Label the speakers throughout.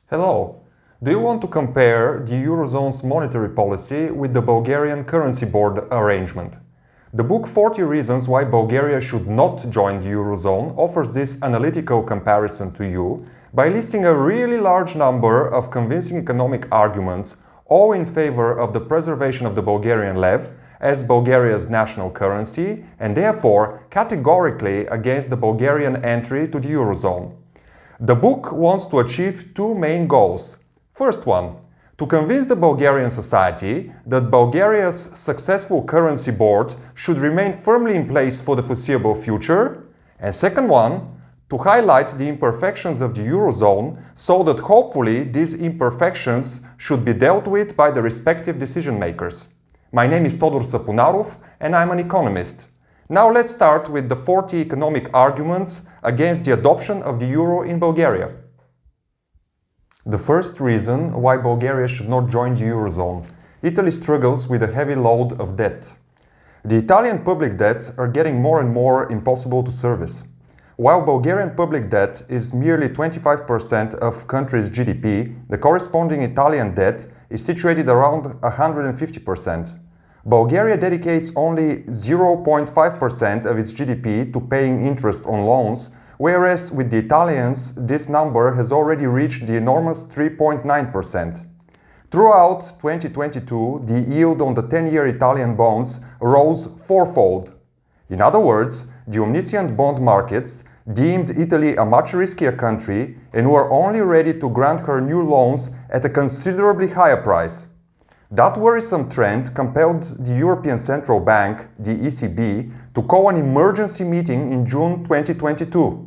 Speaker 1: Hello! Do you want to compare the Eurozone's monetary policy with the Bulgarian currency board arrangement? The book 40 Reasons Why Bulgaria Should Not Join the Eurozone offers this analytical comparison to you by listing a really large number of convincing economic arguments, all in favor of the preservation of the Bulgarian lev as Bulgaria's national currency and therefore categorically against the Bulgarian entry to the Eurozone. The book wants to achieve two main goals. First one, to convince the Bulgarian society that Bulgaria's successful currency board should remain firmly in place for the foreseeable future. And second one, to highlight the imperfections of the Eurozone so that hopefully these imperfections should be dealt with by the respective decision makers. My name is Todor Sapunarov and I'm an economist. Now let's start with the 40 economic arguments against the adoption of the euro in Bulgaria. The first reason why Bulgaria should not join the Eurozone. Italy struggles with a heavy load of debt. The Italian public debts are getting more and more impossible to service. While Bulgarian public debt is merely 25% of country's GDP, the corresponding Italian debt is situated around 150%. Bulgaria dedicates only 0.5% of its GDP to paying interest on loans, whereas with the Italians, this number has already reached the enormous 3.9%. Throughout 2022, the yield on the 10-year Italian bonds rose fourfold. In other words, the omniscient bond markets deemed Italy a much riskier country and were only ready to grant her new loans at a considerably higher price. That worrisome trend compelled the European Central Bank, the ECB, to call an emergency meeting in June 2022.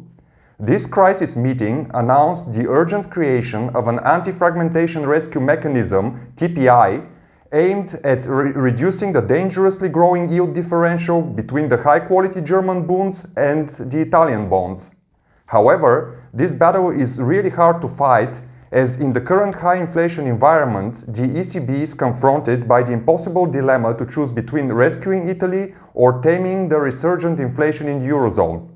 Speaker 1: This crisis meeting announced the urgent creation of an anti-fragmentation rescue mechanism, TPI, aimed at reducing the dangerously growing yield differential between the high-quality German bonds and the Italian bonds. However, this battle is really hard to fight, as in the current high inflation environment, the ECB is confronted by the impossible dilemma to choose between rescuing Italy or taming the resurgent inflation in the Eurozone.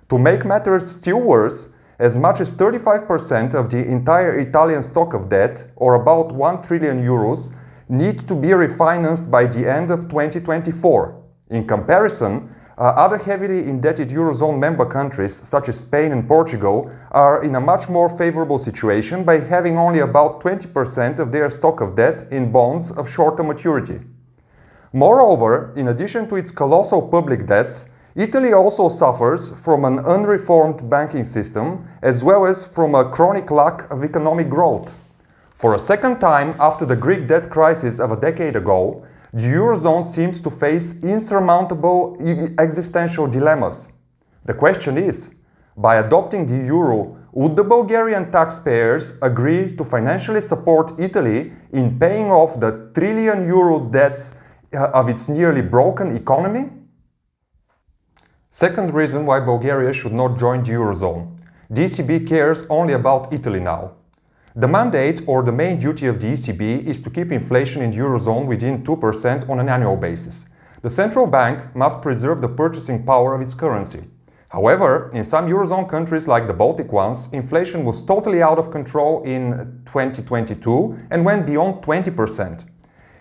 Speaker 1: To make matters still worse, as much as 35% of the entire Italian stock of debt, or about 1 trillion euros, need to be refinanced by the end of 2024. In comparison, other heavily indebted Eurozone member countries, such as Spain and Portugal, are in a much more favorable situation by having only about 20% of their stock of debt in bonds of shorter maturity. Moreover, in addition to its colossal public debts, Italy also suffers from an unreformed banking system, as well as from a chronic lack of economic growth. For a second time after the Greek debt crisis of a decade ago, the Eurozone seems to face insurmountable existential dilemmas. The question is, by adopting the euro, would the Bulgarian taxpayers agree to financially support Italy in paying off the trillion euro debts of its nearly broken economy? Second reason why Bulgaria should not join the Eurozone. The ECB cares only about Italy now. The mandate or the main duty of the ECB is to keep inflation in the Eurozone within 2% on an annual basis. The central bank must preserve the purchasing power of its currency. However, in some Eurozone countries like the Baltic ones, inflation was totally out of control in 2022 and went beyond 20%.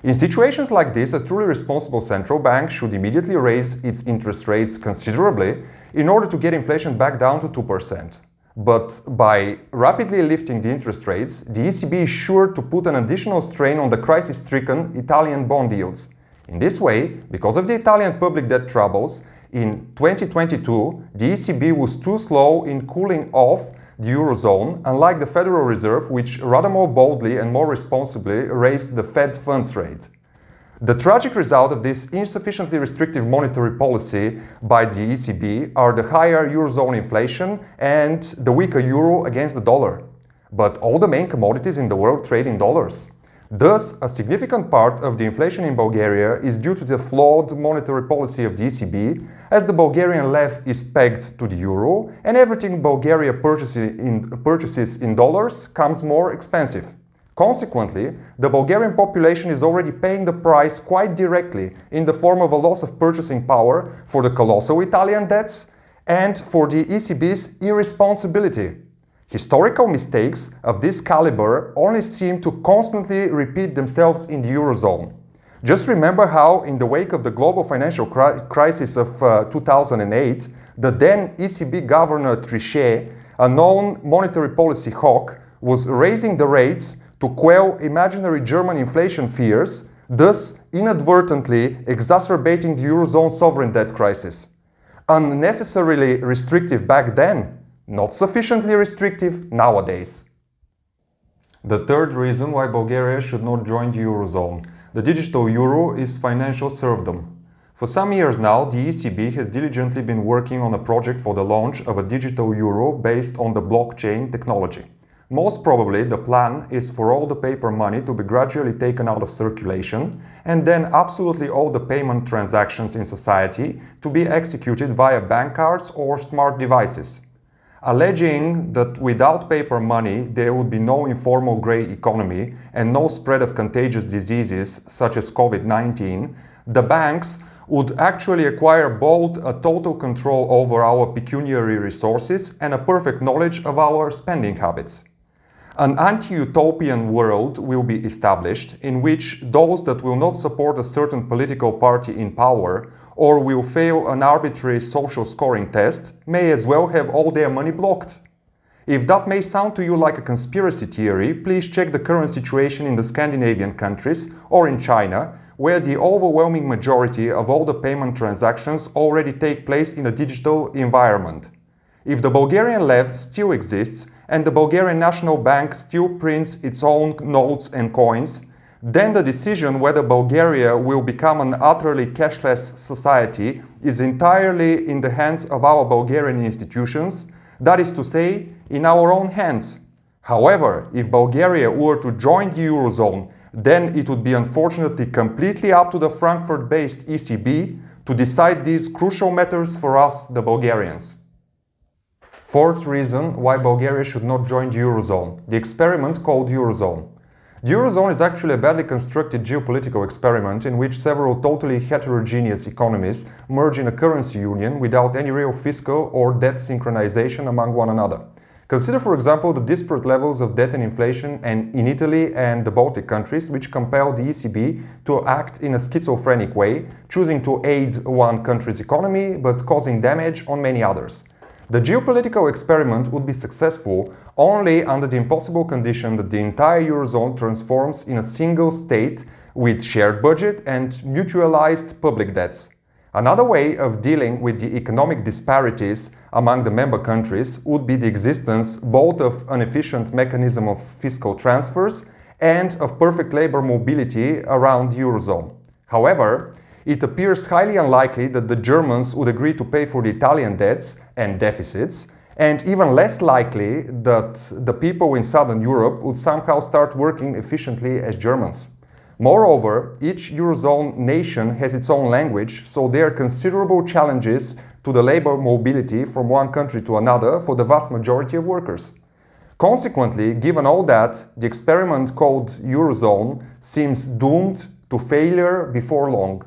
Speaker 1: In situations like this, a truly responsible central bank should immediately raise its interest rates considerably in order to get inflation back down to 2%. But by rapidly lifting the interest rates, the ECB is sure to put an additional strain on the crisis-stricken Italian bond yields. In this way, because of the Italian public debt troubles, in 2022, the ECB was too slow in cooling off the Eurozone, unlike the Federal Reserve, which rather more boldly and more responsibly raised the Fed funds rate. The tragic result of this insufficiently restrictive monetary policy by the ECB are the higher Eurozone inflation and the weaker euro against the dollar. But all the main commodities in the world trade in dollars. Thus, a significant part of the inflation in Bulgaria is due to the flawed monetary policy of the ECB, as the Bulgarian lev is pegged to the euro and everything Bulgaria purchases in dollars comes more expensive. Consequently, the Bulgarian population is already paying the price quite directly in the form of a loss of purchasing power for the colossal Italian debts and for the ECB's irresponsibility. Historical mistakes of this caliber only seem to constantly repeat themselves in the Eurozone. Just remember how, in the wake of the global financial crisis of 2008, the then ECB governor Trichet, a known monetary policy hawk, was raising the rates to quell imaginary German inflation fears, thus inadvertently exacerbating the Eurozone sovereign debt crisis. Unnecessarily restrictive back then, not sufficiently restrictive nowadays. The third reason why Bulgaria should not join the Eurozone. The digital euro is financial serfdom. For some years now, the ECB has diligently been working on a project for the launch of a digital euro based on the blockchain technology. Most probably, the plan is for all the paper money to be gradually taken out of circulation, and then absolutely all the payment transactions in society to be executed via bank cards or smart devices. Alleging that without paper money there would be no informal grey economy and no spread of contagious diseases such as COVID-19, the banks would actually acquire both a total control over our pecuniary resources and a perfect knowledge of our spending habits. An anti-utopian world will be established in which those that will not support a certain political party in power or will fail an arbitrary social scoring test may as well have all their money blocked. If that may sound to you like a conspiracy theory, please check the current situation in the Scandinavian countries or in China, where the overwhelming majority of all the payment transactions already take place in a digital environment. If the Bulgarian lev still exists and the Bulgarian National Bank still prints its own notes and coins, then the decision whether Bulgaria will become an utterly cashless society is entirely in the hands of our Bulgarian institutions, that is to say, in our own hands. However, if Bulgaria were to join the Eurozone, then it would be unfortunately completely up to the Frankfurt-based ECB to decide these crucial matters for us, the Bulgarians. Fourth reason why Bulgaria should not join the Eurozone, the experiment called Eurozone. The Eurozone is actually a badly constructed geopolitical experiment in which several totally heterogeneous economies merge in a currency union without any real fiscal or debt synchronization among one another. Consider, for example, the disparate levels of debt and inflation in Italy and the Baltic countries, which compel the ECB to act in a schizophrenic way, choosing to aid one country's economy but causing damage on many others. The geopolitical experiment would be successful only under the impossible condition that the entire Eurozone transforms in a single state with shared budget and mutualized public debts. Another way of dealing with the economic disparities among the member countries would be the existence both of an efficient mechanism of fiscal transfers and of perfect labor mobility around the Eurozone. However, it appears highly unlikely that the Germans would agree to pay for the Italian debts and deficits, and even less likely that the people in Southern Europe would somehow start working efficiently as Germans. Moreover, each Eurozone nation has its own language, so there are considerable challenges to the labor mobility from one country to another for the vast majority of workers. Consequently, given all that, the experiment called Eurozone seems doomed to failure before long.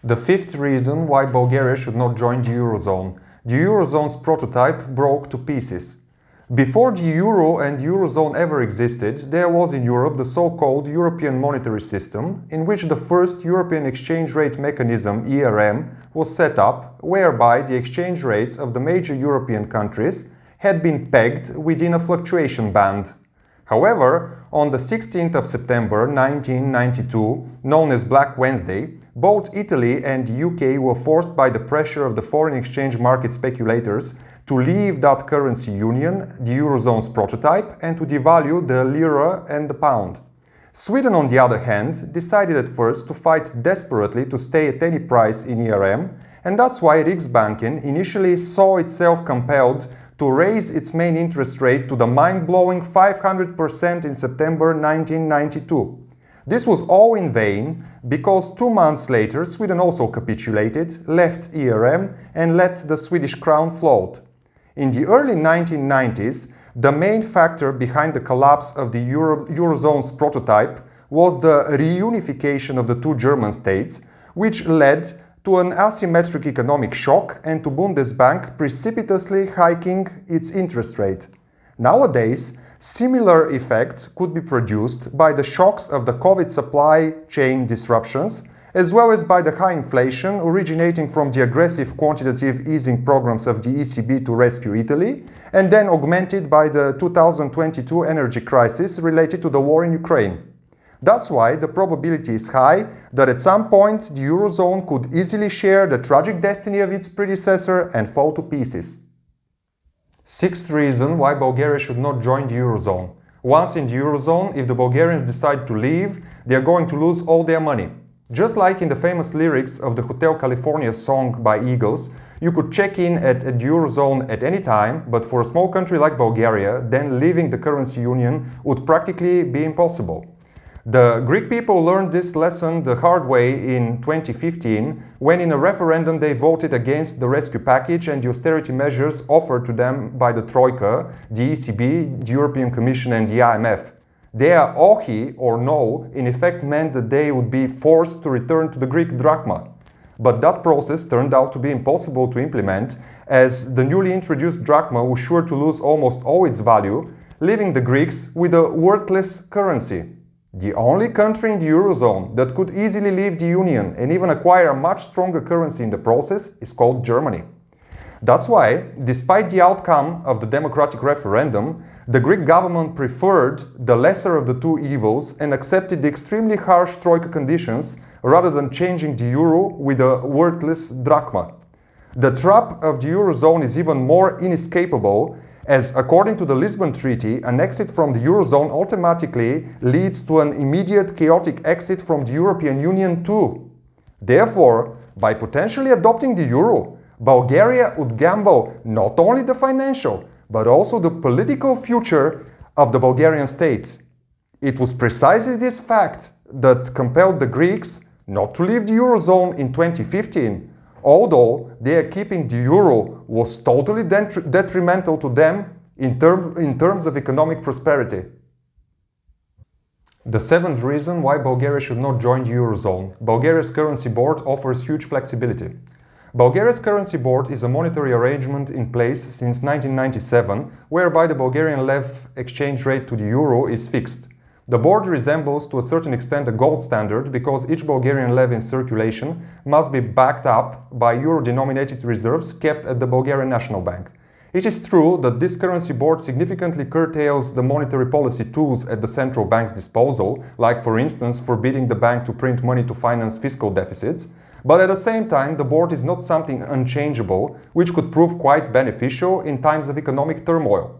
Speaker 1: The fifth reason why Bulgaria should not join the Eurozone. The Eurozone's prototype broke to pieces. Before the Euro and Eurozone ever existed, there was in Europe the so-called European monetary system, in which the first European exchange rate mechanism, ERM, was set up, whereby the exchange rates of the major European countries had been pegged within a fluctuation band. However, on the 16th of September 1992, known as Black Wednesday, both Italy and the UK were forced by the pressure of the foreign exchange market speculators to leave that currency union, the Eurozone's prototype, and to devalue the lira and the pound. Sweden, on the other hand, decided at first to fight desperately to stay at any price in ERM, and that's why Riksbanken initially saw itself compelled to raise its main interest rate to the mind-blowing 500% in September 1992. This was all in vain, because 2 months later Sweden also capitulated, left ERM, and let the Swedish crown float. In the early 1990s, the main factor behind the collapse of the Eurozone's prototype was the reunification of the two German states, which led to an asymmetric economic shock and to Bundesbank precipitously hiking its interest rate. Nowadays, similar effects could be produced by the shocks of the COVID supply chain disruptions, as well as by the high inflation originating from the aggressive quantitative easing programs of the ECB to rescue Italy, and then augmented by the 2022 energy crisis related to the war in Ukraine. That's why the probability is high that at some point the Eurozone could easily share the tragic destiny of its predecessor and fall to pieces. Sixth reason why Bulgaria should not join the Eurozone. Once in the Eurozone, if the Bulgarians decide to leave, they are going to lose all their money. Just like in the famous lyrics of the Hotel California song by Eagles, you could check in at the Eurozone at any time, but for a small country like Bulgaria, then leaving the currency union would practically be impossible. The Greek people learned this lesson the hard way in 2015, when in a referendum they voted against the rescue package and the austerity measures offered to them by the Troika, the ECB, the European Commission and the IMF. Their ohi, or no, in effect meant that they would be forced to return to the Greek drachma. But that process turned out to be impossible to implement, as the newly introduced drachma was sure to lose almost all its value, leaving the Greeks with a worthless currency. The only country in the Eurozone that could easily leave the Union and even acquire a much stronger currency in the process is called Germany. That's why, despite the outcome of the democratic referendum, the Greek government preferred the lesser of the two evils and accepted the extremely harsh troika conditions rather than changing the euro with a worthless drachma. The trap of the Eurozone is even more inescapable, as according to the Lisbon Treaty, an exit from the Eurozone automatically leads to an immediate chaotic exit from the European Union too. Therefore, by potentially adopting the euro, Bulgaria would gamble not only the financial, but also the political future of the Bulgarian state. It was precisely this fact that compelled the Greeks not to leave the Eurozone in 2015, although their keeping the euro was totally detrimental to them in terms of economic prosperity. The seventh reason why Bulgaria should not join the Eurozone. Bulgaria's currency board offers huge flexibility. Bulgaria's currency board is a monetary arrangement in place since 1997, whereby the Bulgarian lev exchange rate to the euro is fixed. The board resembles to a certain extent a gold standard because each Bulgarian lev in circulation must be backed up by euro-denominated reserves kept at the Bulgarian National Bank. It is true that this currency board significantly curtails the monetary policy tools at the central bank's disposal, like for instance forbidding the bank to print money to finance fiscal deficits, but at the same time the board is not something unchangeable, which could prove quite beneficial in times of economic turmoil.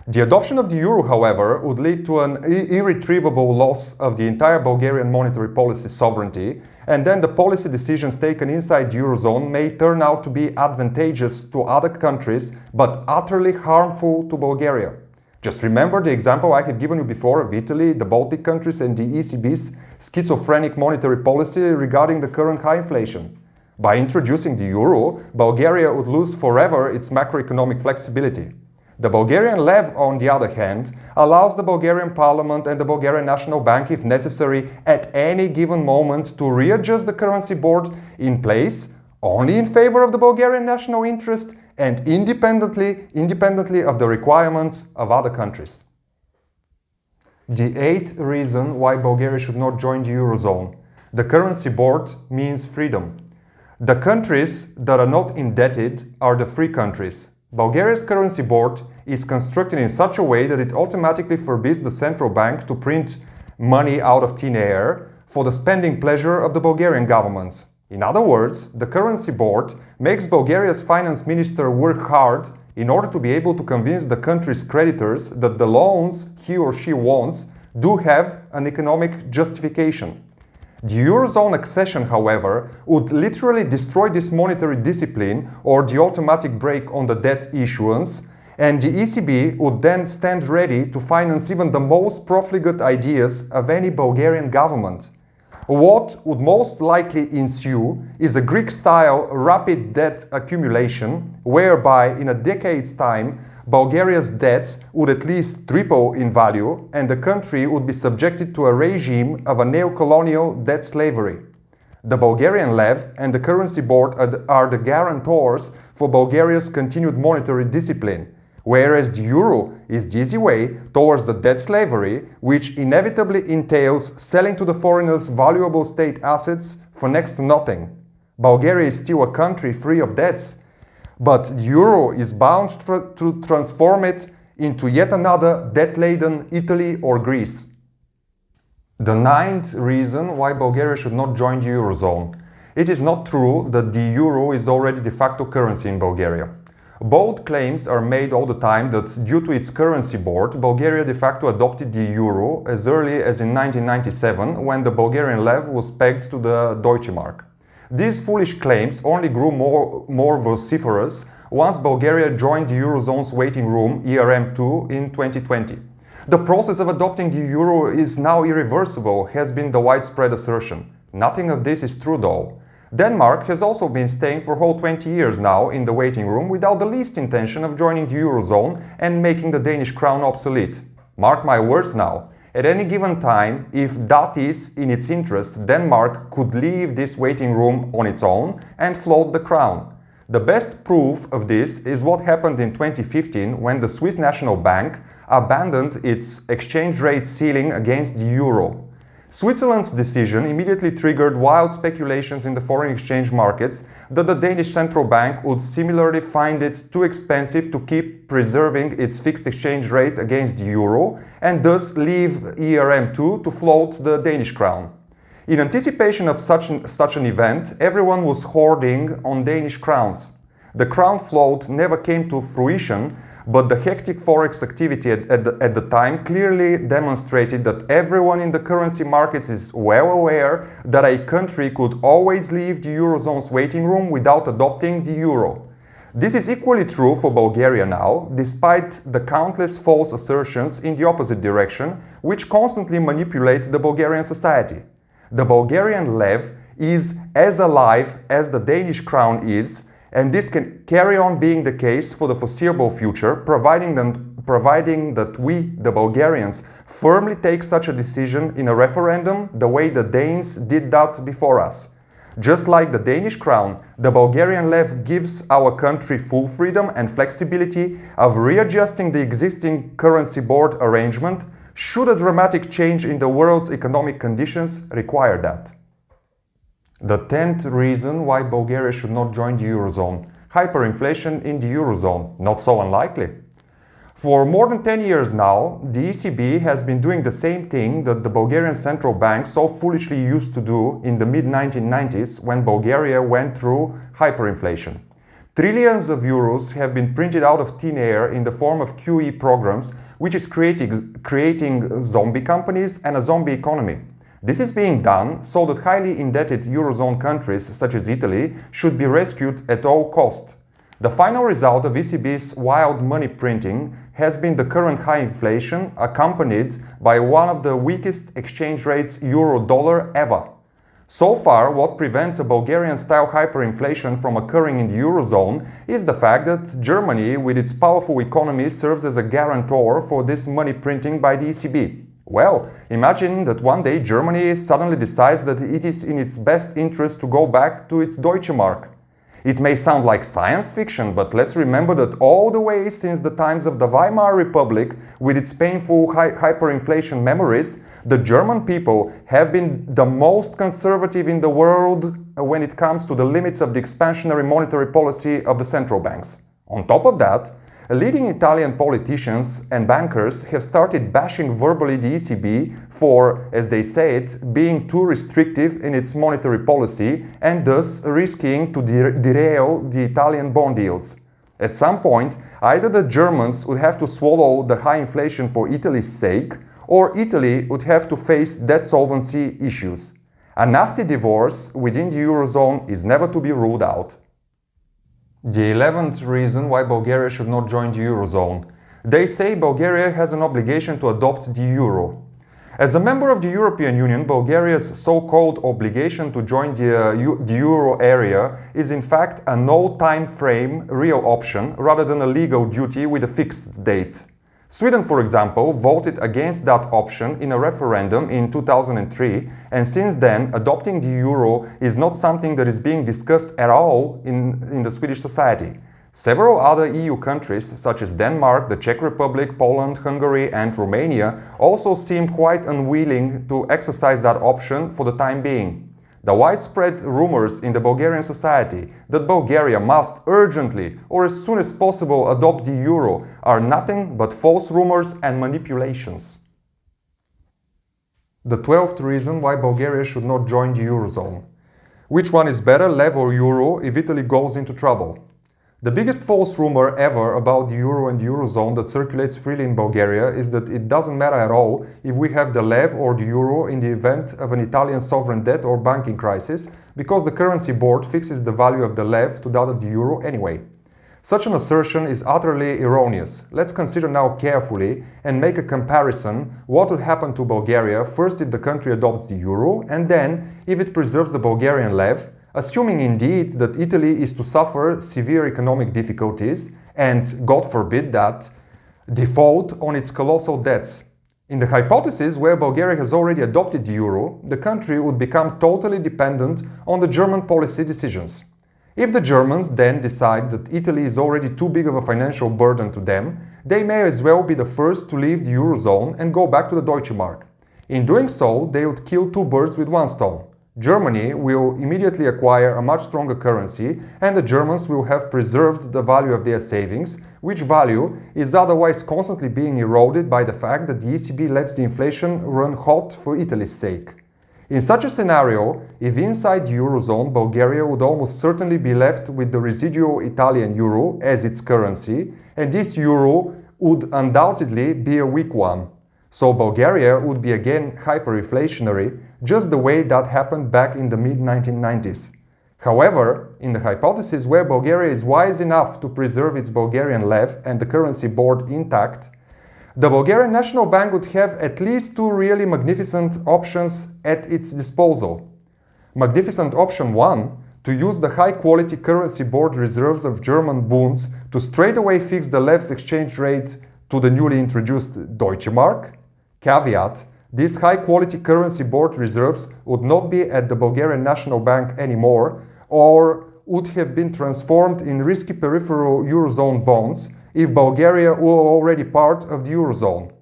Speaker 1: The adoption of the euro, however, would lead to an irretrievable loss of the entire Bulgarian monetary policy sovereignty, and then the policy decisions taken inside the Eurozone may turn out to be advantageous to other countries, but utterly harmful to Bulgaria. Just remember the example I have given you before of Italy, the Baltic countries and the ECB's schizophrenic monetary policy regarding the current high inflation. By introducing the euro, Bulgaria would lose forever its macroeconomic flexibility. The Bulgarian lev, on the other hand, allows the Bulgarian Parliament and the Bulgarian National Bank, if necessary, at any given moment to readjust the currency board in place only in favor of the Bulgarian national interest and independently of the requirements of other countries. The eighth reason why Bulgaria should not join the Eurozone. The currency board means freedom. The countries that are not indebted are the free countries. Bulgaria's currency board is constructed in such a way that it automatically forbids the central bank to print money out of thin air for the spending pleasure of the Bulgarian governments. In other words, the currency board makes Bulgaria's finance minister work hard in order to be able to convince the country's creditors that the loans he or she wants do have an economic justification. The Eurozone accession, however, would literally destroy this monetary discipline or the automatic brake on the debt issuance, and the ECB would then stand ready to finance even the most profligate ideas of any Bulgarian government. What would most likely ensue is a Greek-style rapid debt accumulation, whereby in a decade's time, Bulgaria's debts would at least triple in value, and the country would be subjected to a regime of a neo-colonial debt slavery. The Bulgarian lev and the currency board are the guarantors for Bulgaria's continued monetary discipline, whereas the euro is the easy way towards the debt slavery, which inevitably entails selling to the foreigners valuable state assets for next to nothing. Bulgaria is still a country free of debts, but the euro is bound to transform it into yet another debt-laden Italy or Greece. The ninth reason why Bulgaria should not join the Eurozone. It is not true that the euro is already de facto currency in Bulgaria. Bold claims are made all the time that due to its currency board, Bulgaria de facto adopted the euro as early as in 1997 when the Bulgarian lev was pegged to the Deutsche Mark. These foolish claims only grew more vociferous once Bulgaria joined the Eurozone's waiting room ERM2 in 2020. The process of adopting the euro is now irreversible, has been the widespread assertion. Nothing of this is true though. Denmark has also been staying for whole 20 years now in the waiting room without the least intention of joining the Eurozone and making the Danish crown obsolete. Mark my words now. At any given time, if that is in its interest, Denmark could leave this waiting room on its own and float the crown. The best proof of this is what happened in 2015 when the Swiss National Bank abandoned its exchange rate ceiling against the euro. Switzerland's decision immediately triggered wild speculations in the foreign exchange markets that the Danish central bank would similarly find it too expensive to keep preserving its fixed exchange rate against the euro and thus leave ERM2 to float the Danish crown. In anticipation of such an event, everyone was hoarding on Danish crowns. The crown float never came to fruition, but the hectic forex activity at the time clearly demonstrated that everyone in the currency markets is well aware that a country could always leave the Eurozone's waiting room without adopting the euro. This is equally true for Bulgaria now, despite the countless false assertions in the opposite direction, which constantly manipulate the Bulgarian society. The Bulgarian lev is as alive as the Danish crown is, and this can carry on being the case for the foreseeable future, providing that we, the Bulgarians, firmly take such a decision in a referendum the way the Danes did that before us. Just like the Danish crown, the Bulgarian lev gives our country full freedom and flexibility of readjusting the existing currency board arrangement should a dramatic change in the world's economic conditions require that. The 10th reason why Bulgaria should not join the Eurozone. Hyperinflation in the Eurozone. Not so unlikely. For more than 10 years now, the ECB has been doing the same thing that the Bulgarian central bank so foolishly used to do in the mid-1990s when Bulgaria went through hyperinflation. Trillions of euros have been printed out of thin air in the form of QE programs, which is creating zombie companies and a zombie economy. This is being done so that highly indebted Eurozone countries such as Italy should be rescued at all cost. The final result of ECB's wild money printing has been the current high inflation accompanied by one of the weakest exchange rates euro-dollar ever. So far, what prevents a Bulgarian-style hyperinflation from occurring in the Eurozone is the fact that Germany, with its powerful economy, serves as a guarantor for this money printing by the ECB. Well, imagine that one day Germany suddenly decides that it is in its best interest to go back to its Deutsche Mark. It may sound like science fiction, but let's remember that all the way since the times of the Weimar Republic, with its painful hyperinflation memories, the German people have been the most conservative in the world when it comes to the limits of the expansionary monetary policy of the central banks. On top of that, leading Italian politicians and bankers have started bashing verbally the ECB for, as they say it, being too restrictive in its monetary policy and thus risking to derail the Italian bond yields. At some point, either the Germans would have to swallow the high inflation for Italy's sake, or Italy would have to face debt solvency issues. A nasty divorce within the Eurozone is never to be ruled out. The 11th reason why Bulgaria should not join the Eurozone. They say Bulgaria has an obligation to adopt the euro. As a member of the European Union, Bulgaria's so-called obligation to join the euro area is in fact a no-time frame real option rather than a legal duty with a fixed date. Sweden, for example, voted against that option in a referendum in 2003, and since then, adopting the euro is not something that is being discussed at all in the Swedish society. Several other EU countries, such as Denmark, the Czech Republic, Poland, Hungary, and Romania, also seem quite unwilling to exercise that option for the time being. The widespread rumors in the Bulgarian society that Bulgaria must urgently or as soon as possible adopt the euro are nothing but false rumors and manipulations. The 12th reason why Bulgaria should not join the Eurozone. Which one is better, lev or euro, if Italy goes into trouble? The biggest false rumor ever about the euro and the Eurozone that circulates freely in Bulgaria is that it doesn't matter at all if we have the lev or the euro in the event of an Italian sovereign debt or banking crisis, because the currency board fixes the value of the lev to that of the euro anyway. Such an assertion is utterly erroneous. Let's consider now carefully and make a comparison what would happen to Bulgaria first if the country adopts the euro, and then if it preserves the Bulgarian lev, assuming indeed that Italy is to suffer severe economic difficulties and, God forbid that, default on its colossal debts. In the hypothesis where Bulgaria has already adopted the euro, the country would become totally dependent on the German policy decisions. If the Germans then decide that Italy is already too big of a financial burden to them, they may as well be the first to leave the Eurozone and go back to the Deutsche Mark. In doing so, they would kill two birds with one stone. Germany will immediately acquire a much stronger currency, and the Germans will have preserved the value of their savings, which value is otherwise constantly being eroded by the fact that the ECB lets the inflation run hot for Italy's sake. In such a scenario, if inside the Eurozone, Bulgaria would almost certainly be left with the residual Italian euro as its currency, and this euro would undoubtedly be a weak one. So Bulgaria would be again hyperinflationary, just the way that happened back in the mid-1990s. However, in the hypothesis where Bulgaria is wise enough to preserve its Bulgarian lev and the currency board intact, the Bulgarian National Bank would have at least two really magnificent options at its disposal. Magnificent option 1, to use the high-quality currency board reserves of German bunds to straightaway fix the lev's exchange rate to the newly introduced Deutsche Mark. Caveat: these high-quality currency board reserves would not be at the Bulgarian National Bank anymore, or would have been transformed in risky peripheral Eurozone bonds if Bulgaria were already part of the Eurozone.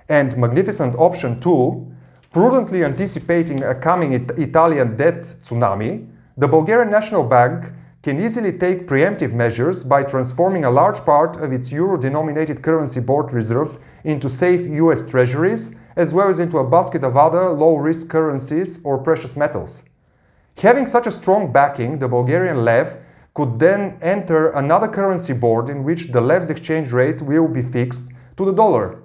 Speaker 1: And magnificent option 2, prudently anticipating a coming Italian debt tsunami, the Bulgarian National Bank can easily take preemptive measures by transforming a large part of its euro-denominated currency board reserves into safe US treasuries, as well as into a basket of other low-risk currencies or precious metals. Having such a strong backing, the Bulgarian lev could then enter another currency board in which the lev's exchange rate will be fixed to the dollar.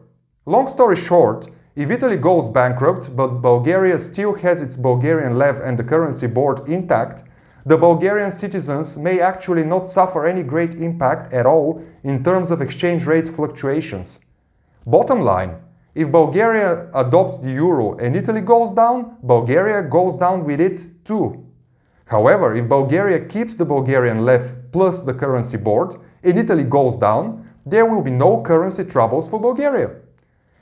Speaker 1: Long story short, if Italy goes bankrupt but Bulgaria still has its Bulgarian lev and the currency board intact, the Bulgarian citizens may actually not suffer any great impact at all in terms of exchange rate fluctuations. Bottom line, if Bulgaria adopts the euro and Italy goes down, Bulgaria goes down with it too. However, if Bulgaria keeps the Bulgarian lev plus the currency board and Italy goes down, there will be no currency troubles for Bulgaria.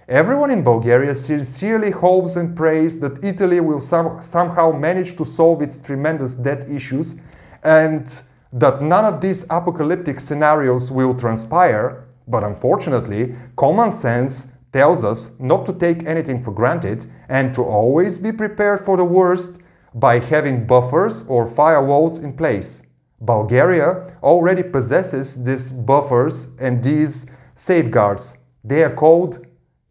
Speaker 1: Everyone in Bulgaria sincerely hopes and prays that Italy will somehow manage to solve its tremendous debt issues and that none of these apocalyptic scenarios will transpire, but unfortunately, common sense tells us not to take anything for granted and to always be prepared for the worst by having buffers or firewalls in place. Bulgaria already possesses these buffers and these safeguards. They are called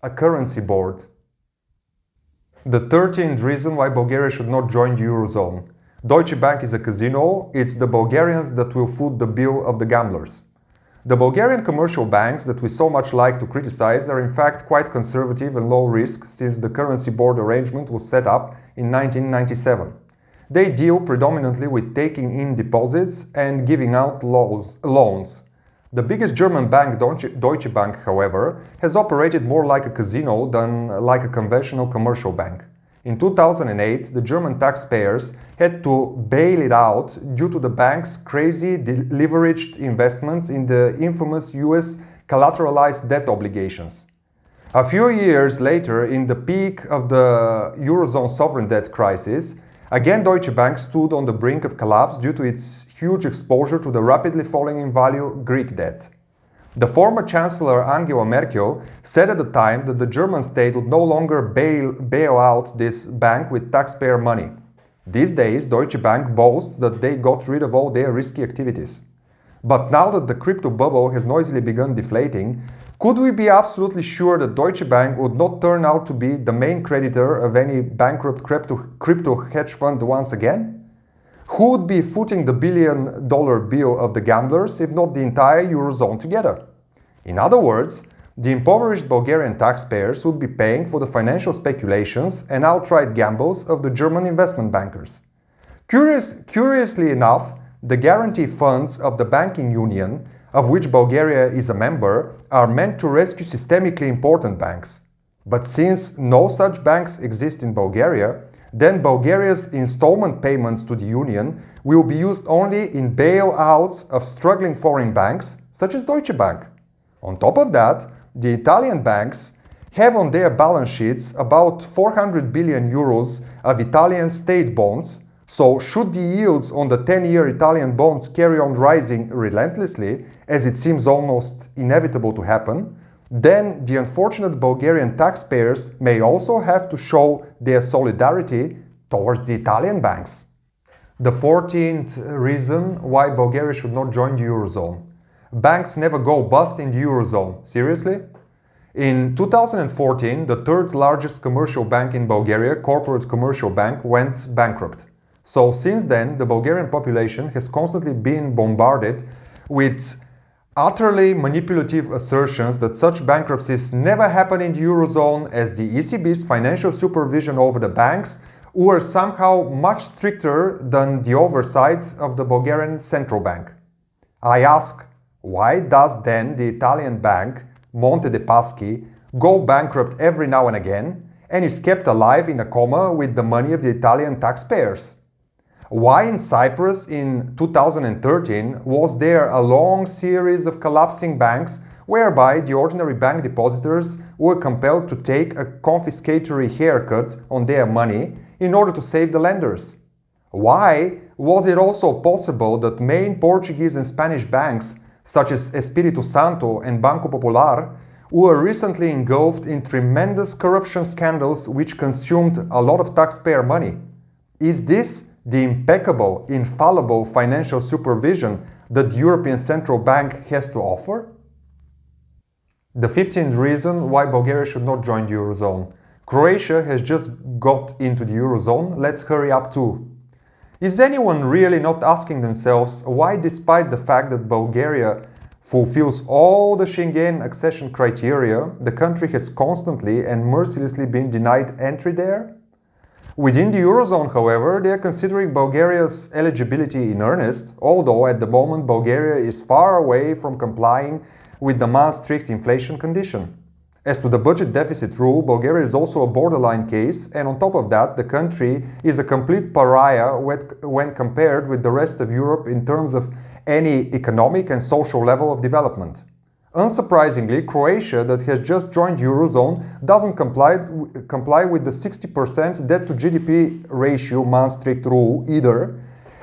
Speaker 1: a currency board. The 13th reason why Bulgaria should not join the Eurozone. Deutsche Bank is a casino. It's the Bulgarians that will foot the bill of the gamblers. The Bulgarian commercial banks that we so much like to criticize are in fact quite conservative and low risk since the currency board arrangement was set up in 1997. They deal predominantly with taking in deposits and giving out loans. The biggest German bank, Deutsche Bank, however, has operated more like a casino than like a conventional commercial bank. In 2008, the German taxpayers had to bail it out due to the bank's crazy leveraged investments in the infamous US collateralized debt obligations. A few years later, in the peak of the Eurozone sovereign debt crisis, again Deutsche Bank stood on the brink of collapse due to its huge exposure to the rapidly falling in value Greek debt. The former Chancellor Angela Merkel said at the time that the German state would no longer bail out this bank with taxpayer money. These days, Deutsche Bank boasts that they got rid of all their risky activities. But now that the crypto bubble has noisily begun deflating, could we be absolutely sure that Deutsche Bank would not turn out to be the main creditor of any bankrupt crypto hedge fund once again? Who would be footing the billion-dollar bill of the gamblers if not the entire Eurozone together? In other words, the impoverished Bulgarian taxpayers would be paying for the financial speculations and outright gambles of the German investment bankers. Curiously enough, the guarantee funds of the banking union, of which Bulgaria is a member, are meant to rescue systemically important banks. But since no such banks exist in Bulgaria, then Bulgaria's installment payments to the union will be used only in bailouts of struggling foreign banks, such as Deutsche Bank. On top of that, the Italian banks have on their balance sheets about 400 billion euros of Italian state bonds, so should the yields on the 10-year Italian bonds carry on rising relentlessly, as it seems almost inevitable to happen, then the unfortunate Bulgarian taxpayers may also have to show their solidarity towards the Italian banks. The 14th reason why Bulgaria should not join the Eurozone. Banks never go bust in the Eurozone. Seriously? In 2014, the third largest commercial bank in Bulgaria, Corporate Commercial Bank, went bankrupt. So since then, the Bulgarian population has constantly been bombarded with utterly manipulative assertions that such bankruptcies never happen in the Eurozone, as the ECB's financial supervision over the banks were somehow much stricter than the oversight of the Bulgarian central bank. I ask, why does then the Italian bank, Monte dei Paschi, go bankrupt every now and again and is kept alive in a coma with the money of the Italian taxpayers? Why in Cyprus in 2013 was there a long series of collapsing banks whereby the ordinary bank depositors were compelled to take a confiscatory haircut on their money in order to save the lenders? Why was it also possible that main Portuguese and Spanish banks such as Espírito Santo and Banco Popular were recently engulfed in tremendous corruption scandals which consumed a lot of taxpayer money? Is this the impeccable, infallible financial supervision that the European Central Bank has to offer? The 15th reason why Bulgaria should not join the Eurozone. Croatia has just got into the Eurozone, let's hurry up too. Is anyone really not asking themselves why, despite the fact that Bulgaria fulfills all the Schengen accession criteria, the country has constantly and mercilessly been denied entry there? Within the Eurozone, however, they are considering Bulgaria's eligibility in earnest, although at the moment Bulgaria is far away from complying with the Maastricht inflation condition. As to the budget deficit rule, Bulgaria is also a borderline case, and on top of that, the country is a complete pariah when compared with the rest of Europe in terms of any economic and social level of development. Unsurprisingly, Croatia, that has just joined the Eurozone, doesn't comply with the 60% debt to GDP ratio Maastricht rule either,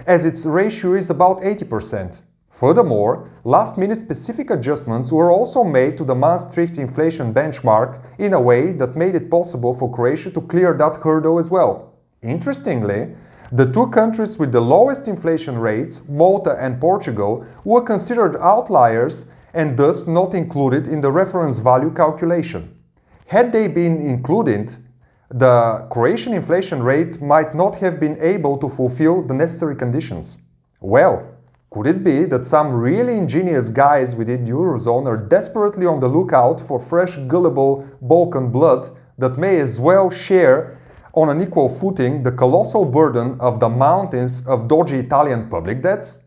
Speaker 1: as its ratio is about 80%. Furthermore, last-minute specific adjustments were also made to the Maastricht inflation benchmark in a way that made it possible for Croatia to clear that hurdle as well. Interestingly, the two countries with the lowest inflation rates, Malta and Portugal, were considered outliers and thus not included in the reference value calculation. Had they been included, the Croatian inflation rate might not have been able to fulfill the necessary conditions. Well, could it be that some really ingenious guys within the Eurozone are desperately on the lookout for fresh, gullible Balkan blood that may as well share on an equal footing the colossal burden of the mountains of dodgy Italian public debts?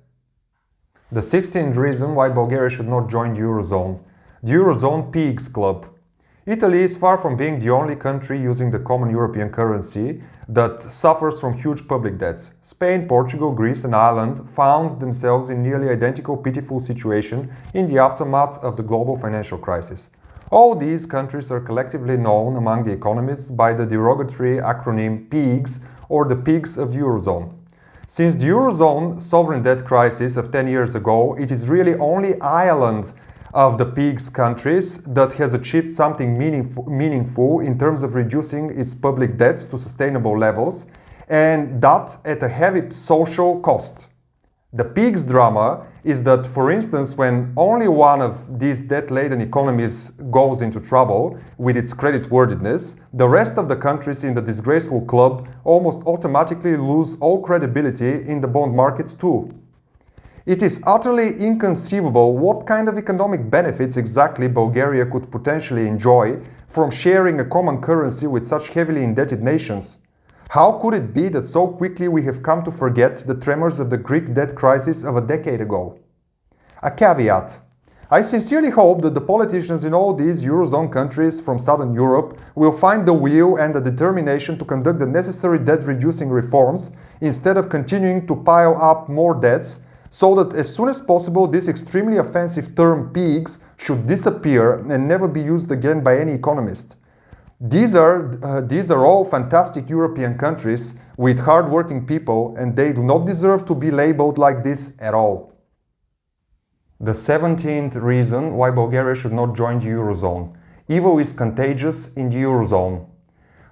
Speaker 1: The 16th reason why Bulgaria should not join the Eurozone. The Eurozone Pigs Club. Italy is far from being the only country using the common European currency that suffers from huge public debts. Spain, Portugal, Greece and Ireland found themselves in nearly identical pitiful situation in the aftermath of the global financial crisis. All these countries are collectively known among the economists by the derogatory acronym PIGS, or the pigs of the Eurozone. Since the Eurozone sovereign debt crisis of 10 years ago, it is really only Ireland of the PIGS countries that has achieved something meaningful in terms of reducing its public debts to sustainable levels, and that at a heavy social cost. The PIGS drama is that, for instance, when only one of these debt-laden economies goes into trouble with its creditworthiness, the rest of the countries in the disgraceful club almost automatically lose all credibility in the bond markets too. It is utterly inconceivable what kind of economic benefits exactly Bulgaria could potentially enjoy from sharing a common currency with such heavily indebted nations. How could it be that so quickly we have come to forget the tremors of the Greek debt crisis of a decade ago? A caveat. I sincerely hope that the politicians in all these Eurozone countries from Southern Europe will find the will and the determination to conduct the necessary debt-reducing reforms instead of continuing to pile up more debts, so that as soon as possible this extremely offensive term PIGS should disappear and never be used again by any economist. These are all fantastic European countries with hard-working people, and they do not deserve to be labeled like this at all. The 17th reason why Bulgaria should not join the Eurozone. Evil is contagious in the Eurozone.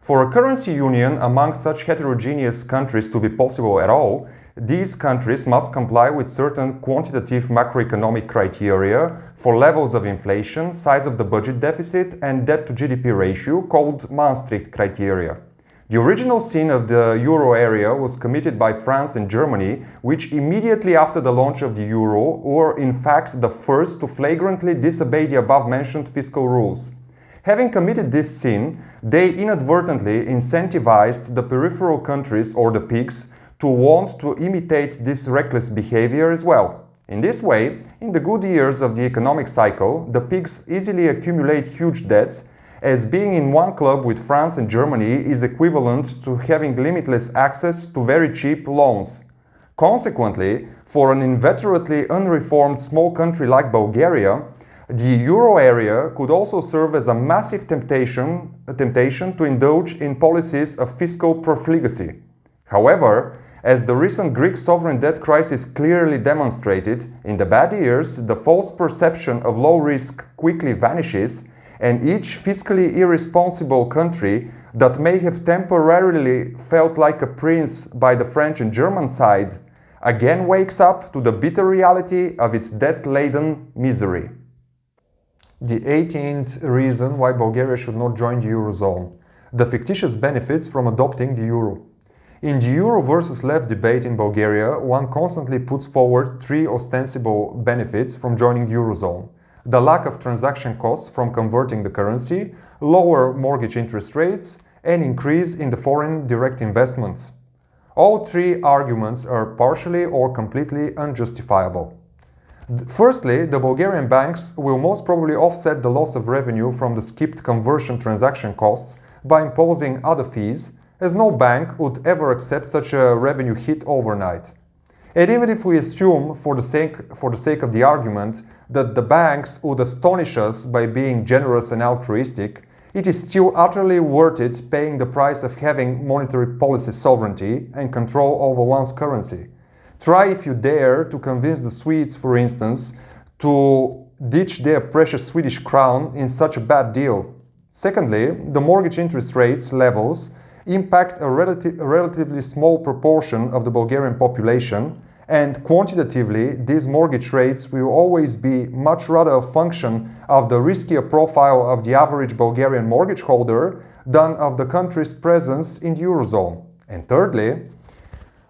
Speaker 1: For a currency union among such heterogeneous countries to be possible at all, these countries must comply with certain quantitative macroeconomic criteria for levels of inflation, size of the budget deficit, and debt to GDP ratio, called Maastricht criteria. The original sin of the euro area was committed by France and Germany, which immediately after the launch of the euro were in fact the first to flagrantly disobey the above-mentioned fiscal rules. Having committed this sin, they inadvertently incentivized the peripheral countries, or the PIGS, to want to imitate this reckless behavior as well. In this way, in the good years of the economic cycle, the PIGS easily accumulate huge debts, as being in one club with France and Germany is equivalent to having limitless access to very cheap loans. Consequently, for an inveterately unreformed small country like Bulgaria, the euro area could also serve as a massive temptation to indulge in policies of fiscal profligacy. However, as the recent Greek sovereign debt crisis clearly demonstrated, in the bad years, the false perception of low risk quickly vanishes, and each fiscally irresponsible country that may have temporarily felt like a prince by the French and German side again wakes up to the bitter reality of its debt-laden misery. The 18th reason why Bulgaria should not join the Eurozone. The fictitious benefits from adopting the euro. In the euro versus left debate in Bulgaria, one constantly puts forward three ostensible benefits from joining the Eurozone: the lack of transaction costs from converting the currency, lower mortgage interest rates, and increase in the foreign direct investments. All three arguments are partially or completely unjustifiable. Firstly, the Bulgarian banks will most probably offset the loss of revenue from the skipped conversion transaction costs by imposing other fees, as no bank would ever accept such a revenue hit overnight. And even if we assume, for the sake of the argument, that the banks would astonish us by being generous and altruistic, it is still utterly worth it paying the price of having monetary policy sovereignty and control over one's currency. Try, if you dare, to convince the Swedes, for instance, to ditch their precious Swedish crown in such a bad deal. Secondly, the mortgage interest rates levels impact a relatively small proportion of the Bulgarian population, and quantitatively, these mortgage rates will always be much rather a function of the riskier profile of the average Bulgarian mortgage holder than of the country's presence in the Eurozone. And thirdly,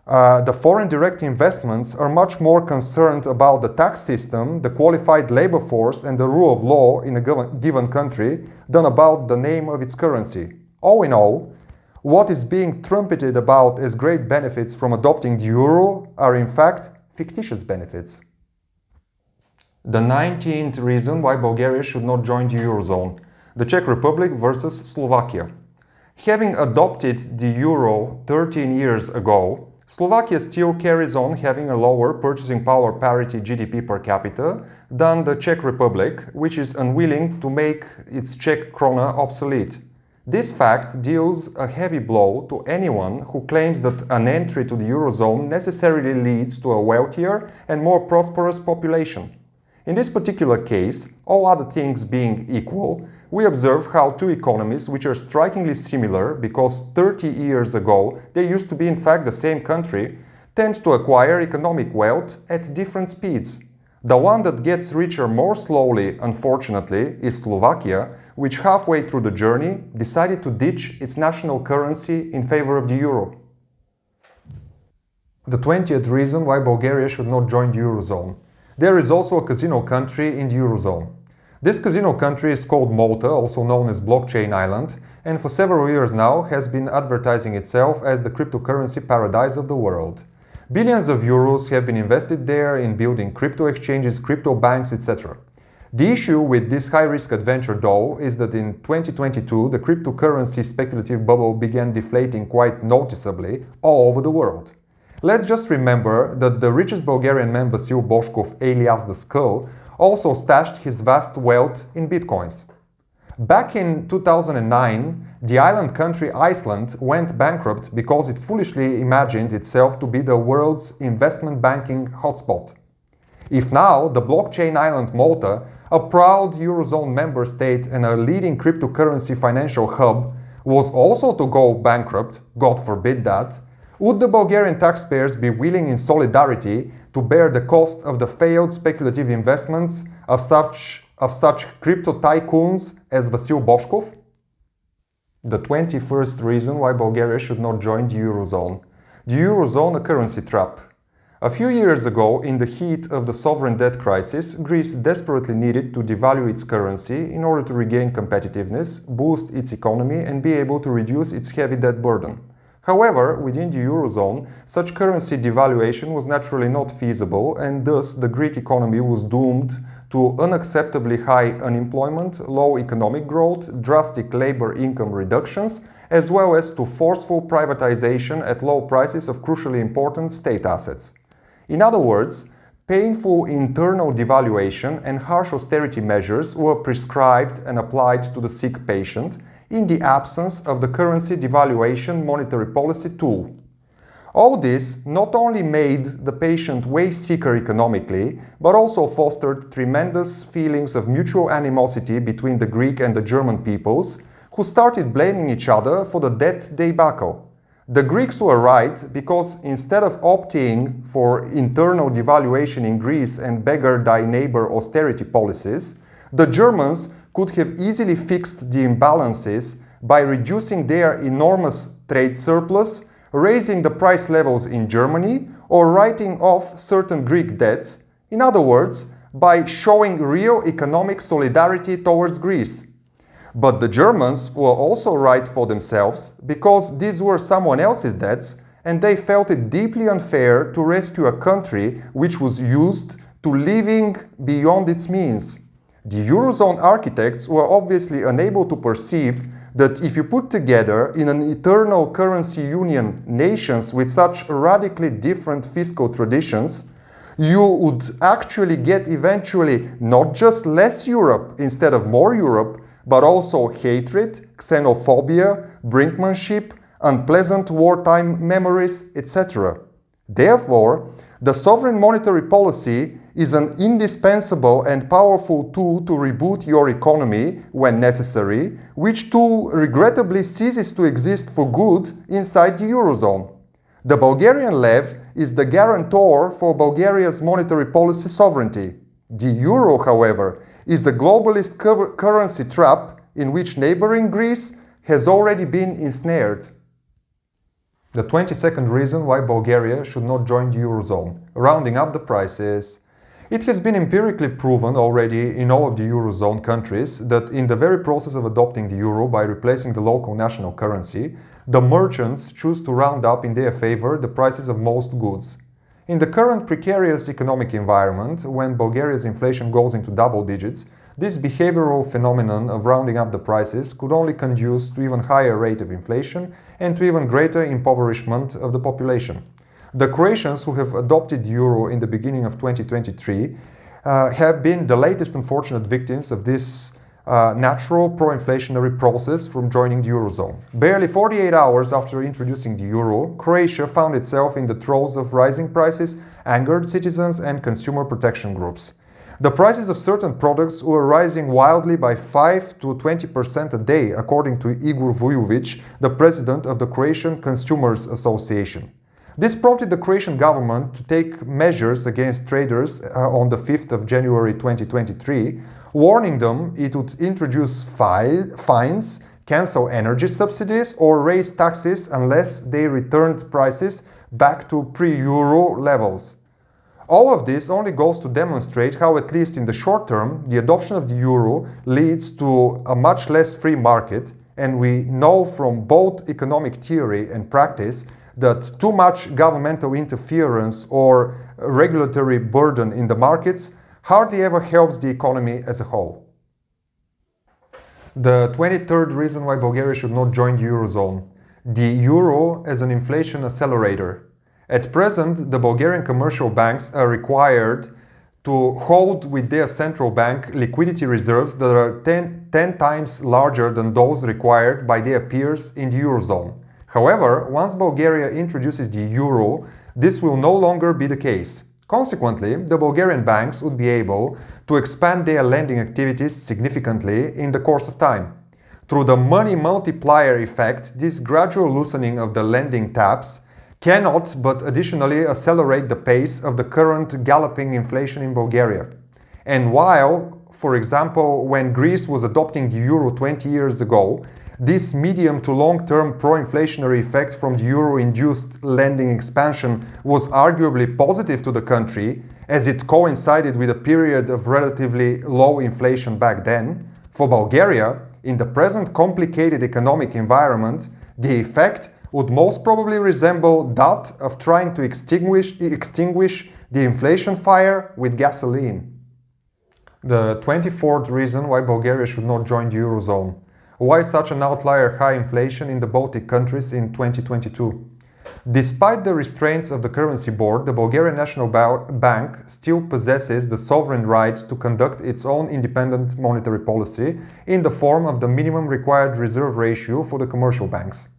Speaker 1: the foreign direct investments are much more concerned about the tax system, the qualified labor force, and the rule of law in a given country than about the name of its currency. All in all, what is being trumpeted about as great benefits from adopting the euro are in fact fictitious benefits. The 19th reason why Bulgaria should not join the Eurozone. The Czech Republic versus Slovakia. Having adopted the euro 13 years ago, Slovakia still carries on having a lower purchasing power parity GDP per capita than the Czech Republic, which is unwilling to make its Czech krona obsolete. This fact deals a heavy blow to anyone who claims that an entry to the Eurozone necessarily leads to a wealthier and more prosperous population. In this particular case, all other things being equal, we observe how two economies which are strikingly similar because 30 years ago they used to be in fact the same country, tend to acquire economic wealth at different speeds. The one that gets richer more slowly, unfortunately, is Slovakia, which halfway through the journey decided to ditch its national currency in favor of the euro. The 20th reason why Bulgaria should not join the Eurozone. There is also a casino country in the Eurozone. This casino country is called Malta, also known as Blockchain Island, and for several years now has been advertising itself as the cryptocurrency paradise of the world. Billions of euros have been invested there in building crypto exchanges, crypto banks, etc. The issue with this high-risk adventure, though, is that in 2022 the cryptocurrency speculative bubble began deflating quite noticeably all over the world. Let's just remember that the richest Bulgarian man Vasil Boshkov, alias the Skull, also stashed his vast wealth in bitcoins. Back in 2009, the island country Iceland went bankrupt because it foolishly imagined itself to be the world's investment banking hotspot. If now the blockchain island Malta, a proud Eurozone member state and a leading cryptocurrency financial hub, was also to go bankrupt, God forbid that, would the Bulgarian taxpayers be willing in solidarity to bear the cost of the failed speculative investments of such crypto tycoons as Vasil Boshkov? The 21st reason why Bulgaria should not join the Eurozone. The Eurozone, a currency trap. A few years ago, in the heat of the sovereign debt crisis, Greece desperately needed to devalue its currency in order to regain competitiveness, boost its economy, and be able to reduce its heavy debt burden. However, within the Eurozone, such currency devaluation was naturally not feasible, and thus the Greek economy was doomed to unacceptably high unemployment, low economic growth, drastic labor income reductions, as well as to forceful privatization at low prices of crucially important state assets. In other words, painful internal devaluation and harsh austerity measures were prescribed and applied to the sick patient, in the absence of the currency devaluation monetary policy tool. All this not only made the patient way sicker economically, but also fostered tremendous feelings of mutual animosity between the Greek and the German peoples, who started blaming each other for the debt debacle. The Greeks were right because instead of opting for internal devaluation in Greece and beggar thy neighbor austerity policies, the Germans could have easily fixed the imbalances by reducing their enormous trade surplus, raising the price levels in Germany, or writing off certain Greek debts, in other words, by showing real economic solidarity towards Greece. But the Germans were also right for themselves because these were someone else's debts, and they felt it deeply unfair to rescue a country which was used to living beyond its means. The Eurozone architects were obviously unable to perceive that if you put together in an eternal currency union nations with such radically different fiscal traditions, you would actually get eventually not just less Europe instead of more Europe, but also hatred, xenophobia, brinkmanship, unpleasant wartime memories, etc. Therefore, the sovereign monetary policy is an indispensable and powerful tool to reboot your economy when necessary, which tool regrettably ceases to exist for good inside the Eurozone. The Bulgarian lev is the guarantor for Bulgaria's monetary policy sovereignty. The euro, however, is a globalist currency trap in which neighboring Greece has already been ensnared. The 22nd reason why Bulgaria should not join the Eurozone. Rounding up the prices. It has been empirically proven already in all of the Eurozone countries that in the very process of adopting the euro by replacing the local national currency, the merchants choose to round up in their favor the prices of most goods. In the current precarious economic environment, when Bulgaria's inflation goes into double digits, this behavioral phenomenon of rounding up the prices could only conduce to even higher rate of inflation and to even greater impoverishment of the population. The Croatians who have adopted the euro in the beginning of 2023 have been the latest unfortunate victims of this natural pro-inflationary process from joining the Eurozone. Barely 48 hours after introducing the euro, Croatia found itself in the throes of rising prices, angered citizens and consumer protection groups. The prices of certain products were rising wildly by 5 to 20% a day, according to Igor Vujovic, the president of the Croatian Consumers Association. This prompted the Croatian government to take measures against traders on the 5th of January 2023, warning them it would introduce fines, cancel energy subsidies, or raise taxes unless they returned prices back to pre-euro levels. All of this only goes to demonstrate how, at least in the short term, the adoption of the euro leads to a much less free market, and we know from both economic theory and practice that too much governmental interference or regulatory burden in the markets hardly ever helps the economy as a whole. The 23rd reason why Bulgaria should not join the Eurozone: the euro as an inflation accelerator. At present, the Bulgarian commercial banks are required to hold with their central bank liquidity reserves that are 10 times larger than those required by their peers in the Eurozone. However, once Bulgaria introduces the euro, this will no longer be the case. Consequently, the Bulgarian banks would be able to expand their lending activities significantly in the course of time. Through the money multiplier effect, this gradual loosening of the lending taps cannot but additionally accelerate the pace of the current galloping inflation in Bulgaria. And while, for example, when Greece was adopting the euro 20 years ago, this medium to long-term pro-inflationary effect from the euro-induced lending expansion was arguably positive to the country, as it coincided with a period of relatively low inflation back then, for Bulgaria, in the present complicated economic environment, the effect would most probably resemble that of trying to extinguish the inflation fire with gasoline. The 24th reason why Bulgaria should not join the Eurozone. Why such an outlier high inflation in the Baltic countries in 2022? Despite the restraints of the currency board, the Bulgarian National Bank still possesses the sovereign right to conduct its own independent monetary policy in the form of the minimum required reserve ratio for the commercial banks.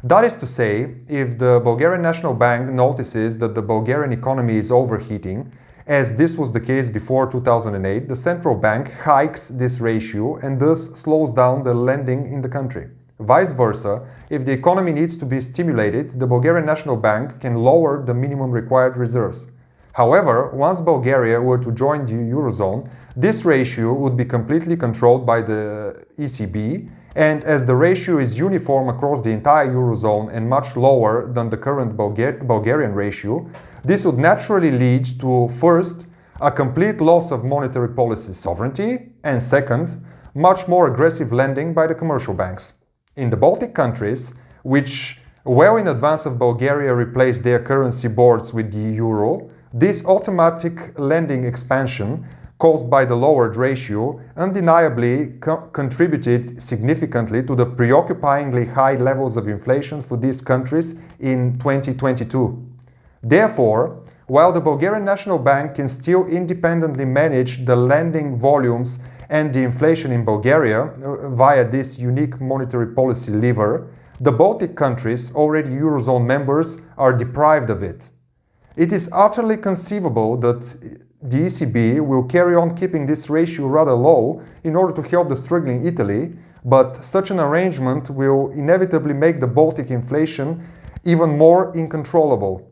Speaker 1: That is to say, if the Bulgarian National Bank notices that the Bulgarian economy is overheating, as this was the case before 2008, the central bank hikes this ratio and thus slows down the lending in the country. Vice versa, if the economy needs to be stimulated, the Bulgarian National Bank can lower the minimum required reserves. However, once Bulgaria were to join the Eurozone, this ratio would be completely controlled by the ECB, and as the ratio is uniform across the entire Eurozone and much lower than the current Bulgarian ratio, this would naturally lead to, first, a complete loss of monetary policy sovereignty, and second, much more aggressive lending by the commercial banks. In the Baltic countries, which well in advance of Bulgaria replaced their currency boards with the euro, this automatic lending expansion caused by the lowered ratio undeniably contributed significantly to the preoccupyingly high levels of inflation for these countries in 2022. Therefore, while the Bulgarian National Bank can still independently manage the lending volumes and the inflation in Bulgaria via this unique monetary policy lever, the Baltic countries, already Eurozone members, are deprived of it. It is utterly conceivable that the ECB will carry on keeping this ratio rather low in order to help the struggling Italy, but such an arrangement will inevitably make the Baltic inflation even more uncontrollable.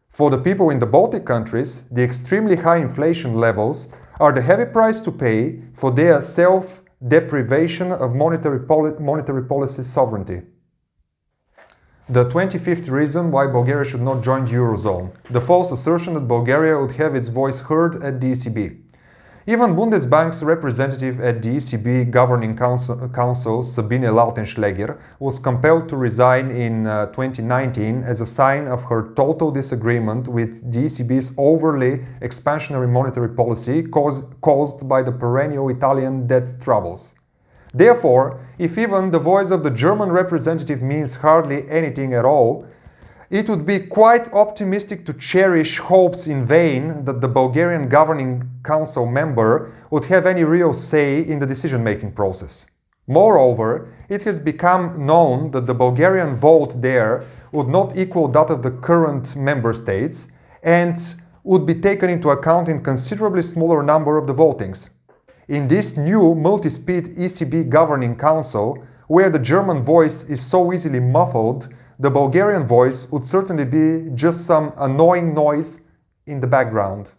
Speaker 1: For the people in the Baltic countries, the extremely high inflation levels are the heavy price to pay for their self-deprivation of monetary policy sovereignty. The 25th reason why Bulgaria should not join the Eurozone: the false assertion that Bulgaria would have its voice heard at the ECB. Even Bundesbank's representative at the ECB Governing Council, Sabine Lautenschläger, was compelled to resign in 2019 as a sign of her total disagreement with the ECB's overly expansionary monetary policy caused by the perennial Italian debt troubles. Therefore, if even the voice of the German representative means hardly anything at all, it would be quite optimistic to cherish hopes in vain that the Bulgarian Governing Council member would have any real say in the decision-making process. Moreover, it has become known that the Bulgarian vote there would not equal that of the current member states and would be taken into account in considerably smaller number of the votings. In this new multi-speed ECB Governing Council, where the German voice is so easily muffled, the Bulgarian voice would certainly be just some annoying noise in the background.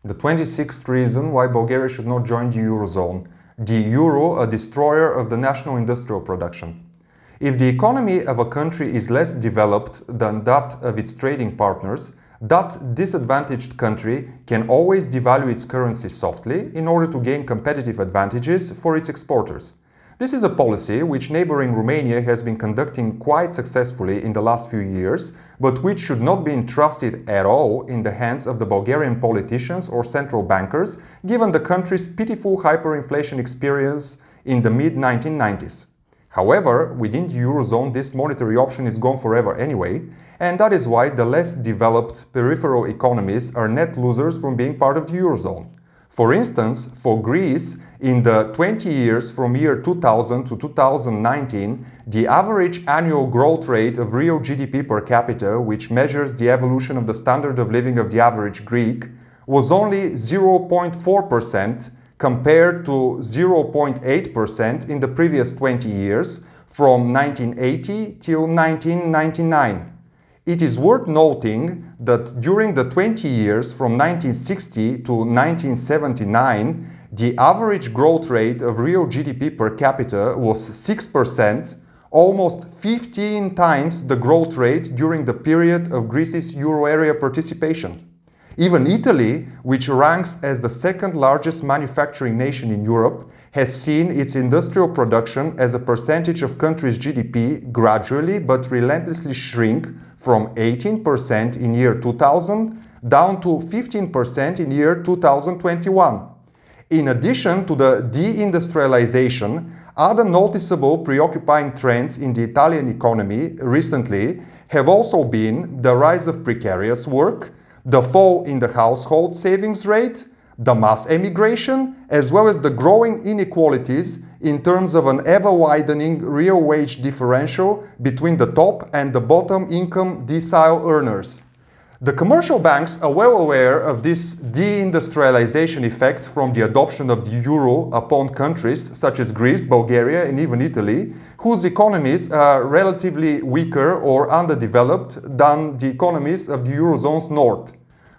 Speaker 1: The 26th reason why Bulgaria should not join the Eurozone. The euro, a destroyer of the national industrial production. If the economy of a country is less developed than that of its trading partners, that disadvantaged country can always devalue its currency softly in order to gain competitive advantages for its exporters. This is a policy which neighboring Romania has been conducting quite successfully in the last few years, but which should not be entrusted at all in the hands of the Bulgarian politicians or central bankers, given the country's pitiful hyperinflation experience in the mid-1990s. However, within the Eurozone, this monetary option is gone forever anyway, and that is why the less developed peripheral economies are net losers from being part of the Eurozone. For instance, for Greece, in the 20 years from year 2000 to 2019, the average annual growth rate of real GDP per capita, which measures the evolution of the standard of living of the average Greek, was only 0.4% compared to 0.8% in the previous 20 years, from 1980 till 1999. It is worth noting that during the 20 years from 1960 to 1979, the average growth rate of real GDP per capita was 6%, almost 15 times the growth rate during the period of Greece's euro area participation. Even Italy, which ranks as the second largest manufacturing nation in Europe, has seen its industrial production as a percentage of country's GDP gradually but relentlessly shrink from 18% in year 2000 down to 15% in year 2021. In addition to the deindustrialization, other noticeable preoccupying trends in the Italian economy recently have also been the rise of precarious work, the fall in the household savings rate, the mass emigration, as well as the growing inequalities in terms of an ever-widening real wage differential between the top and the bottom income decile earners. The commercial banks are well aware of this deindustrialization effect from the adoption of the euro upon countries such as Greece, Bulgaria, and even Italy, whose economies are relatively weaker or underdeveloped than the economies of the Eurozone's north.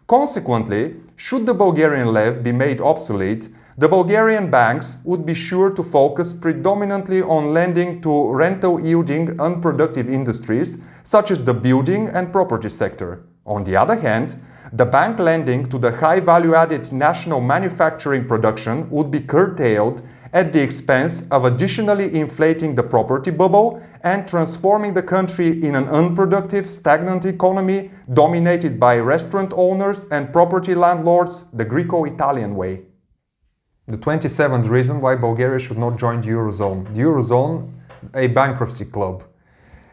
Speaker 1: Consequently, should the Bulgarian lev be made obsolete, the Bulgarian banks would be sure to focus predominantly on lending to rental-yielding unproductive industries such as the building and property sector. On the other hand, the bank lending to the high-value-added national manufacturing production would be curtailed at the expense of additionally inflating the property bubble and transforming the country in an unproductive, stagnant economy dominated by restaurant owners and property landlords the Greco-Italian way. The 27th reason why Bulgaria should not join the Eurozone. The Eurozone, a bankruptcy club.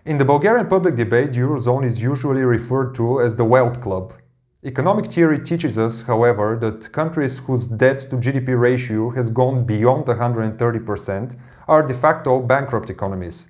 Speaker 1: In the Bulgarian public debate, the Eurozone is usually referred to as the wealth club. Economic theory teaches us, however, that countries whose debt to GDP ratio has gone beyond 130% are de facto bankrupt economies.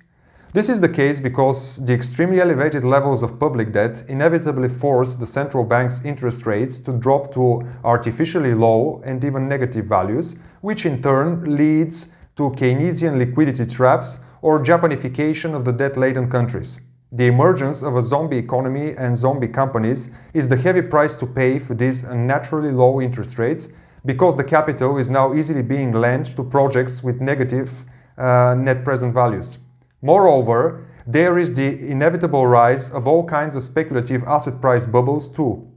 Speaker 1: This is the case because the extremely elevated levels of public debt inevitably force the central bank's interest rates to drop to artificially low and even negative values, which in turn leads to Keynesian liquidity traps or Japanification of the debt-laden countries. The emergence of a zombie economy and zombie companies is the heavy price to pay for these unnaturally low interest rates, because the capital is now easily being lent to projects with negative net present values. Moreover, there is the inevitable rise of all kinds of speculative asset price bubbles too.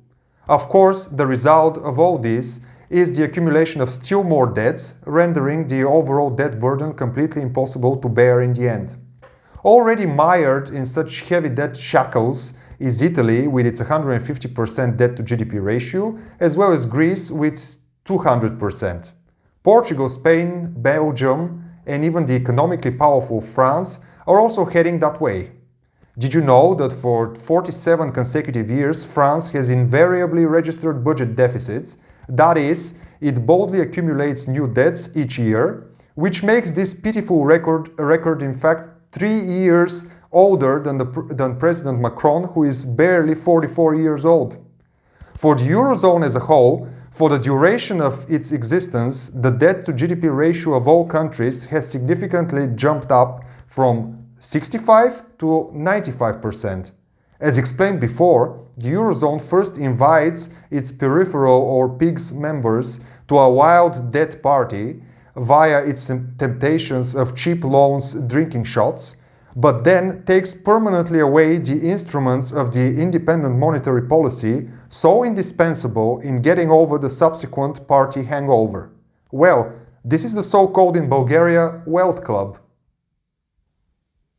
Speaker 1: Of course, the result of all this is the accumulation of still more debts, rendering the overall debt burden completely impossible to bear in the end. Already mired in such heavy debt shackles is Italy with its 150% debt to GDP ratio, as well as Greece with 200%. Portugal, Spain, Belgium, and even the economically powerful France are also heading that way. Did you know that for 47 consecutive years, France has invariably registered budget deficits? That is, it boldly accumulates new debts each year, which makes this pitiful record in fact 3 years older than President Macron, who is barely 44 years old. For the Eurozone as a whole, for the duration of its existence, the debt to GDP ratio of all countries has significantly jumped up from 65 to 95%. As explained before, the Eurozone first invites its peripheral or PIGS members to a wild debt party via its temptations of cheap loans, drinking shots, but then takes permanently away the instruments of the independent monetary policy so indispensable in getting over the subsequent party hangover. Well, this is the so-called in Bulgaria Wealth Club.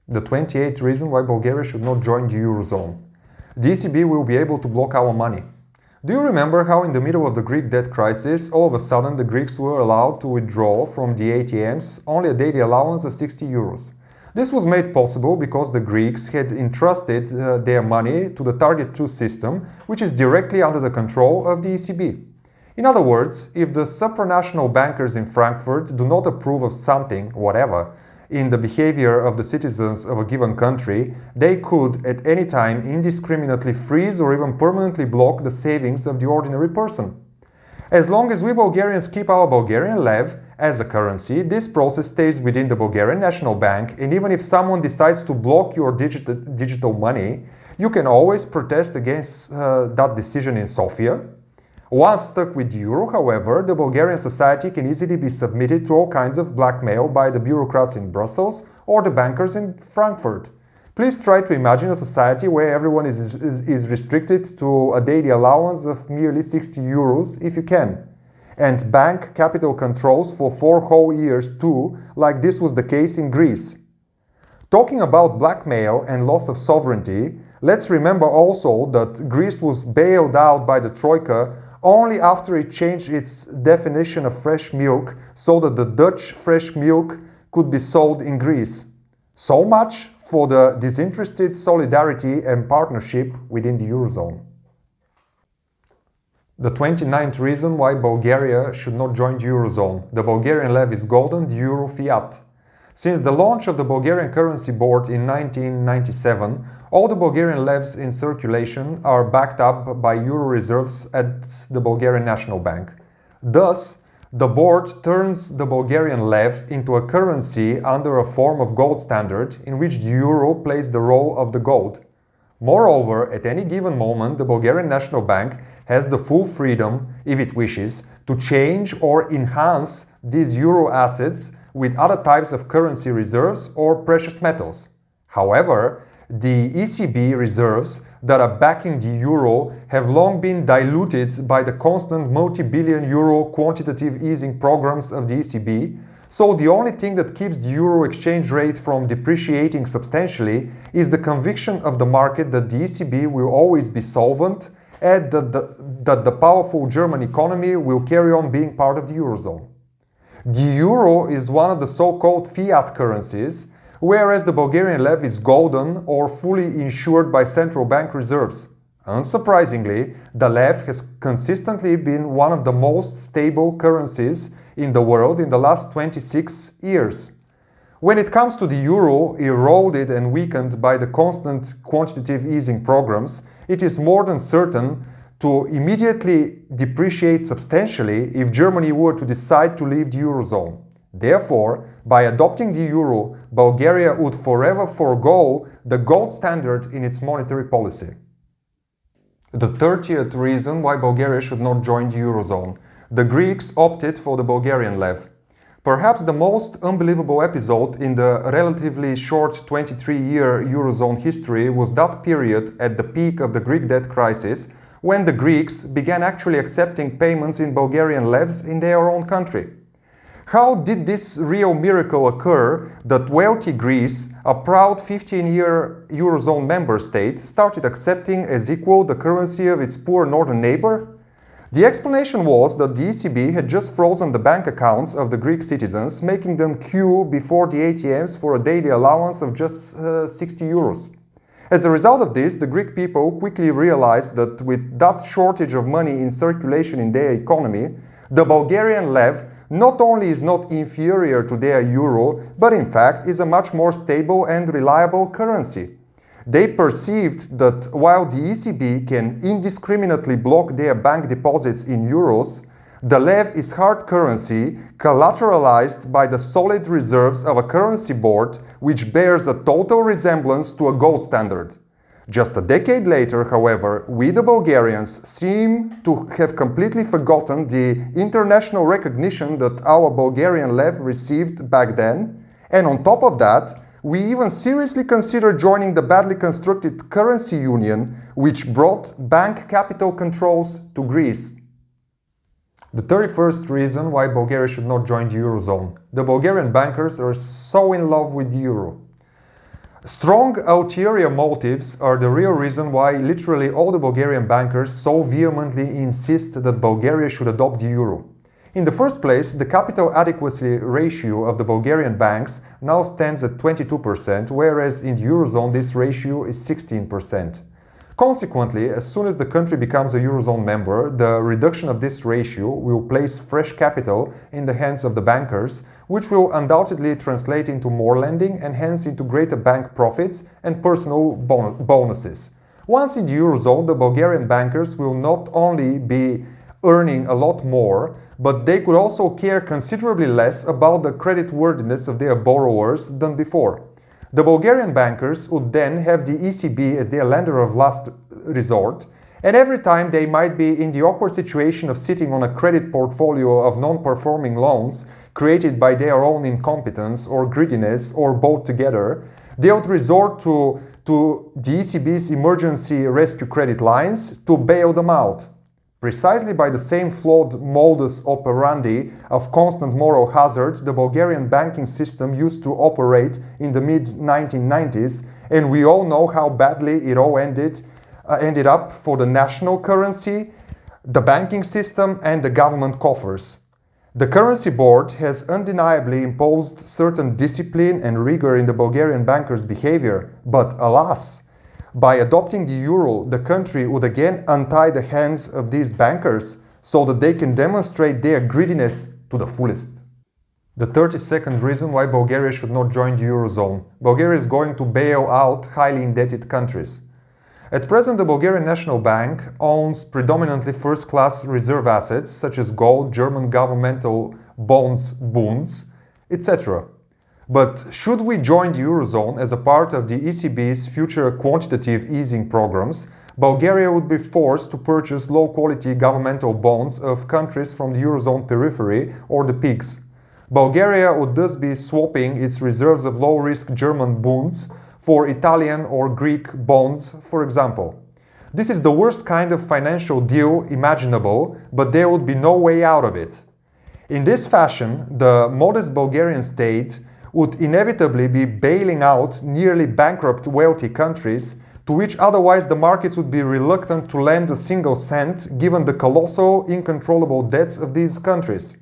Speaker 1: The 28th reason why Bulgaria should not join the Eurozone. The ECB will be able to block our money. Do you remember how in the middle of the Greek debt crisis, all of a sudden the Greeks were allowed to withdraw from the ATMs only a daily allowance of 60 euros? This was made possible because the Greeks had entrusted their money to the Target 2 system, which is directly under the control of the ECB. In other words, if the supranational bankers in Frankfurt do not approve of something, whatever, in the behavior of the citizens of a given country, they could at any time indiscriminately freeze or even permanently block the savings of the ordinary person. As long as we Bulgarians keep our Bulgarian lev as a currency, this process stays within the Bulgarian National Bank, and even if someone decides to block your digital money, you can always protest against that decision in Sofia. Once stuck with the euro, however, the Bulgarian society can easily be submitted to all kinds of blackmail by the bureaucrats in Brussels or the bankers in Frankfurt. Please try to imagine a society where everyone is restricted to a daily allowance of merely 60 euros if you can, and bank capital controls for 4 whole years too, like this was the case in Greece. Talking about blackmail and loss of sovereignty, let's remember also that Greece was bailed out by the Troika only after it changed its definition of fresh milk so that the Dutch fresh milk could be sold in Greece. So much for the disinterested solidarity and partnership within the Eurozone. The 29th reason why Bulgaria should not join the Eurozone. The Bulgarian lev is golden, the euro fiat. Since the launch of the Bulgarian Currency Board in 1997, all the Bulgarian levs in circulation are backed up by euro reserves at the Bulgarian National Bank. Thus, the board turns the Bulgarian lev into a currency under a form of gold standard in which the euro plays the role of the gold. Moreover, at any given moment, the Bulgarian National Bank has the full freedom, if it wishes, to change or enhance these euro assets with other types of currency reserves or precious metals. However, the ECB reserves that are backing the euro have long been diluted by the constant multi-billion euro quantitative easing programs of the ECB, so the only thing that keeps the euro exchange rate from depreciating substantially is the conviction of the market that the ECB will always be solvent and that the powerful German economy will carry on being part of the Eurozone. The euro is one of the so-called fiat currencies, whereas the Bulgarian lev is golden or fully insured by central bank reserves. Unsurprisingly, the lev has consistently been one of the most stable currencies in the world in the last 26 years. When it comes to the euro, eroded and weakened by the constant quantitative easing programs, it is more than certain to immediately depreciate substantially if Germany were to decide to leave the Eurozone. Therefore, by adopting the euro, Bulgaria would forever forego the gold standard in its monetary policy. The 30th reason why Bulgaria should not join the Eurozone. The Greeks opted for the Bulgarian lev. Perhaps the most unbelievable episode in the relatively short 23-year Eurozone history was that period at the peak of the Greek debt crisis when the Greeks began actually accepting payments in Bulgarian levs in their own country. How did this real miracle occur that wealthy Greece, a proud 15-year Eurozone member state, started accepting as equal the currency of its poor northern neighbor? The explanation was that the ECB had just frozen the bank accounts of the Greek citizens, making them queue before the ATMs for a daily allowance of just 60 euros. As a result of this, the Greek people quickly realized that with that shortage of money in circulation in their economy, the Bulgarian lev not only is not inferior to their euro, but in fact is a much more stable and reliable currency. They perceived that while the ECB can indiscriminately block their bank deposits in euros, the lev is hard currency collateralized by the solid reserves of a currency board which bears a total resemblance to a gold standard. Just a decade later, however, we the Bulgarians seem to have completely forgotten the international recognition that our Bulgarian lev received back then, and on top of that, we even seriously considered joining the badly constructed currency union which brought bank capital controls to Greece. The 31st reason why Bulgaria should not join the Eurozone. The Bulgarian bankers are so in love with the euro. Strong ulterior motives are the real reason why literally all the Bulgarian bankers so vehemently insist that Bulgaria should adopt the euro. In the first place, the capital adequacy ratio of the Bulgarian banks now stands at 22%, whereas in the Eurozone this ratio is 16%. Consequently, as soon as the country becomes a Eurozone member, the reduction of this ratio will place fresh capital in the hands of the bankers, which will undoubtedly translate into more lending and hence into greater bank profits and personal bonuses. Once in the Eurozone, the Bulgarian bankers will not only be earning a lot more, but they could also care considerably less about the creditworthiness of their borrowers than before. The Bulgarian bankers would then have the ECB as their lender of last resort, and every time they might be in the awkward situation of sitting on a credit portfolio of non-performing loans created by their own incompetence or greediness or both together, they would resort to the ECB's emergency rescue credit lines to bail them out. Precisely by the same flawed modus operandi of constant moral hazard the Bulgarian banking system used to operate in the mid-1990s, and we all know how badly it all ended up for the national currency, the banking system and the government coffers. The currency board has undeniably imposed certain discipline and rigor in the Bulgarian bankers' behavior, but alas, by adopting the euro, the country would again untie the hands of these bankers so that they can demonstrate their greediness to the fullest. The 32nd reason why Bulgaria should not join the Eurozone. Bulgaria is going to bail out highly indebted countries. At present, the Bulgarian National Bank owns predominantly first-class reserve assets such as gold, German governmental bonds, bunds, etc. But should we join the Eurozone as a part of the ECB's future quantitative easing programs, Bulgaria would be forced to purchase low-quality governmental bonds of countries from the Eurozone periphery or the PIGS. Bulgaria would thus be swapping its reserves of low-risk German bunds for Italian or Greek bonds, for example. This is the worst kind of financial deal imaginable, but there would be no way out of it. In this fashion, the modest Bulgarian state would inevitably be bailing out nearly bankrupt wealthy countries to which otherwise the markets would be reluctant to lend a single cent given the colossal, uncontrollable debts of these countries.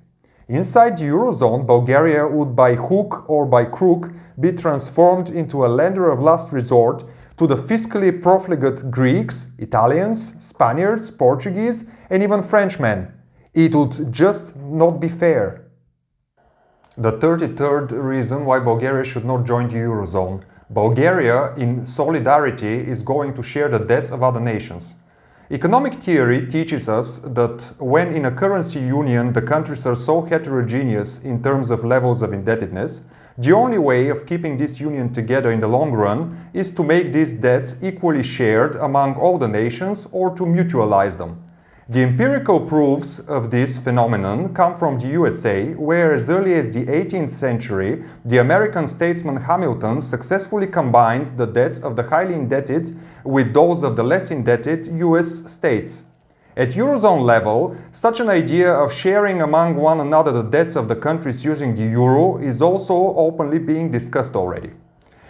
Speaker 1: Inside the Eurozone, Bulgaria would by hook or by crook be transformed into a lender of last resort to the fiscally profligate Greeks, Italians, Spaniards, Portuguese and even Frenchmen. It would just not be fair. The 33rd reason why Bulgaria should not join the Eurozone. Bulgaria, in solidarity, is going to share the debts of other nations. Economic theory teaches us that when in a currency union the countries are so heterogeneous in terms of levels of indebtedness, the only way of keeping this union together in the long run is to make these debts equally shared among all the nations or to mutualize them. The empirical proofs of this phenomenon come from the USA, where as early as the 18th century, the American statesman Hamilton successfully combined the debts of the highly indebted with those of the less indebted US states. At Eurozone level, such an idea of sharing among one another the debts of the countries using the euro is also openly being discussed already.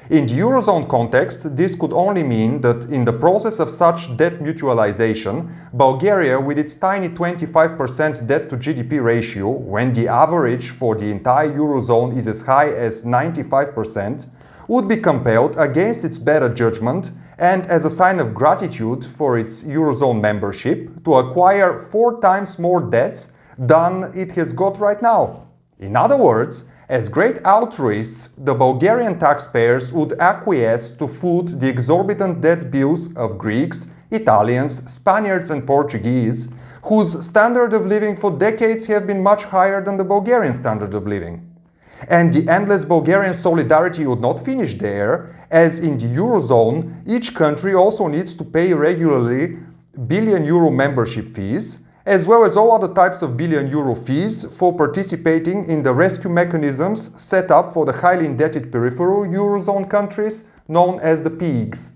Speaker 1: In the Eurozone context, this could only mean that in the process of such debt mutualization, Bulgaria, with its tiny 25% debt to GDP ratio, when the average for the entire Eurozone is as high as 95%, would be compelled against its better judgment and as a sign of gratitude for its Eurozone membership to acquire 4 times more debts than it has got right now. In other words, as great altruists, the Bulgarian taxpayers would acquiesce to foot the exorbitant debt bills of Greeks, Italians, Spaniards and Portuguese, whose standard of living for decades have been much higher than the Bulgarian standard of living. And the endless Bulgarian solidarity would not finish there, as in the Eurozone, each country also needs to pay regularly billion euro membership fees, as well as all other types of billion euro fees for participating in the rescue mechanisms set up for the highly indebted peripheral Eurozone countries known as the PIGS.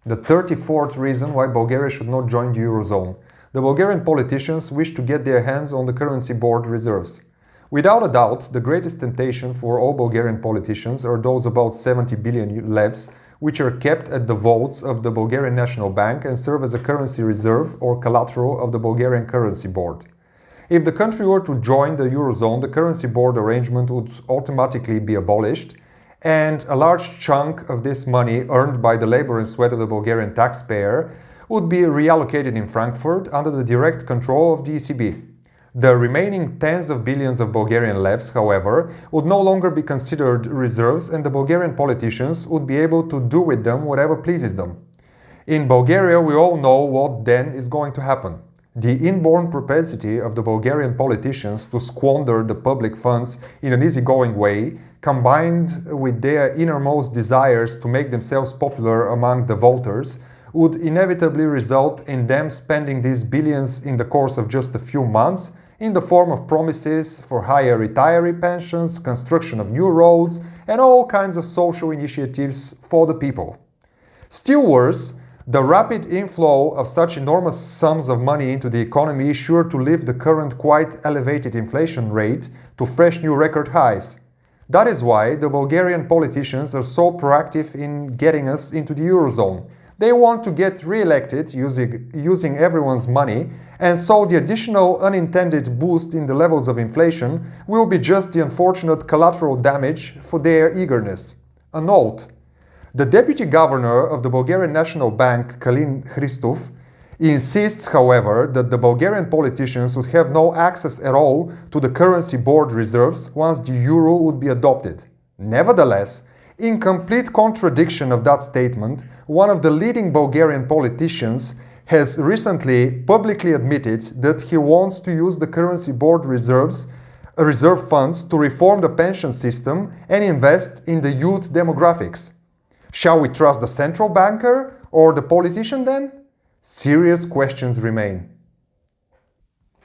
Speaker 1: The 34th reason why Bulgaria should not join the Eurozone. The Bulgarian politicians wish to get their hands on the currency board reserves. Without a doubt, the greatest temptation for all Bulgarian politicians are those about 70 billion levs, which are kept at the vaults of the Bulgarian National Bank and serve as a currency reserve or collateral of the Bulgarian Currency Board. If the country were to join the Eurozone, the currency board arrangement would automatically be abolished, and a large chunk of this money earned by the labor and sweat of the Bulgarian taxpayer would be reallocated in Frankfurt under the direct control of the ECB. The remaining tens of billions of Bulgarian levs, however, would no longer be considered reserves, and the Bulgarian politicians would be able to do with them whatever pleases them. In Bulgaria, we all know what then is going to happen. The inborn propensity of the Bulgarian politicians to squander the public funds in an easygoing way, combined with their innermost desires to make themselves popular among the voters, would inevitably result in them spending these billions in the course of just a few months in the form of promises for higher retiree pensions, construction of new roads, and all kinds of social initiatives for the people. Still worse, the rapid inflow of such enormous sums of money into the economy is sure to lift the current quite elevated inflation rate to fresh new record highs. That is why the Bulgarian politicians are so proactive in getting us into the Eurozone. They want to get re-elected using everyone's money, and so the additional unintended boost in the levels of inflation will be just the unfortunate collateral damage for their eagerness. A note: the deputy governor of the Bulgarian National Bank, Kalin Christov, insists, however, that the Bulgarian politicians would have no access at all to the currency board reserves once the euro would be adopted. Nevertheless, in complete contradiction of that statement, one of the leading Bulgarian politicians has recently publicly admitted that he wants to use the currency board reserve funds to reform the pension system and invest in the youth demographics. Shall we trust the central banker or the politician then? Serious questions remain.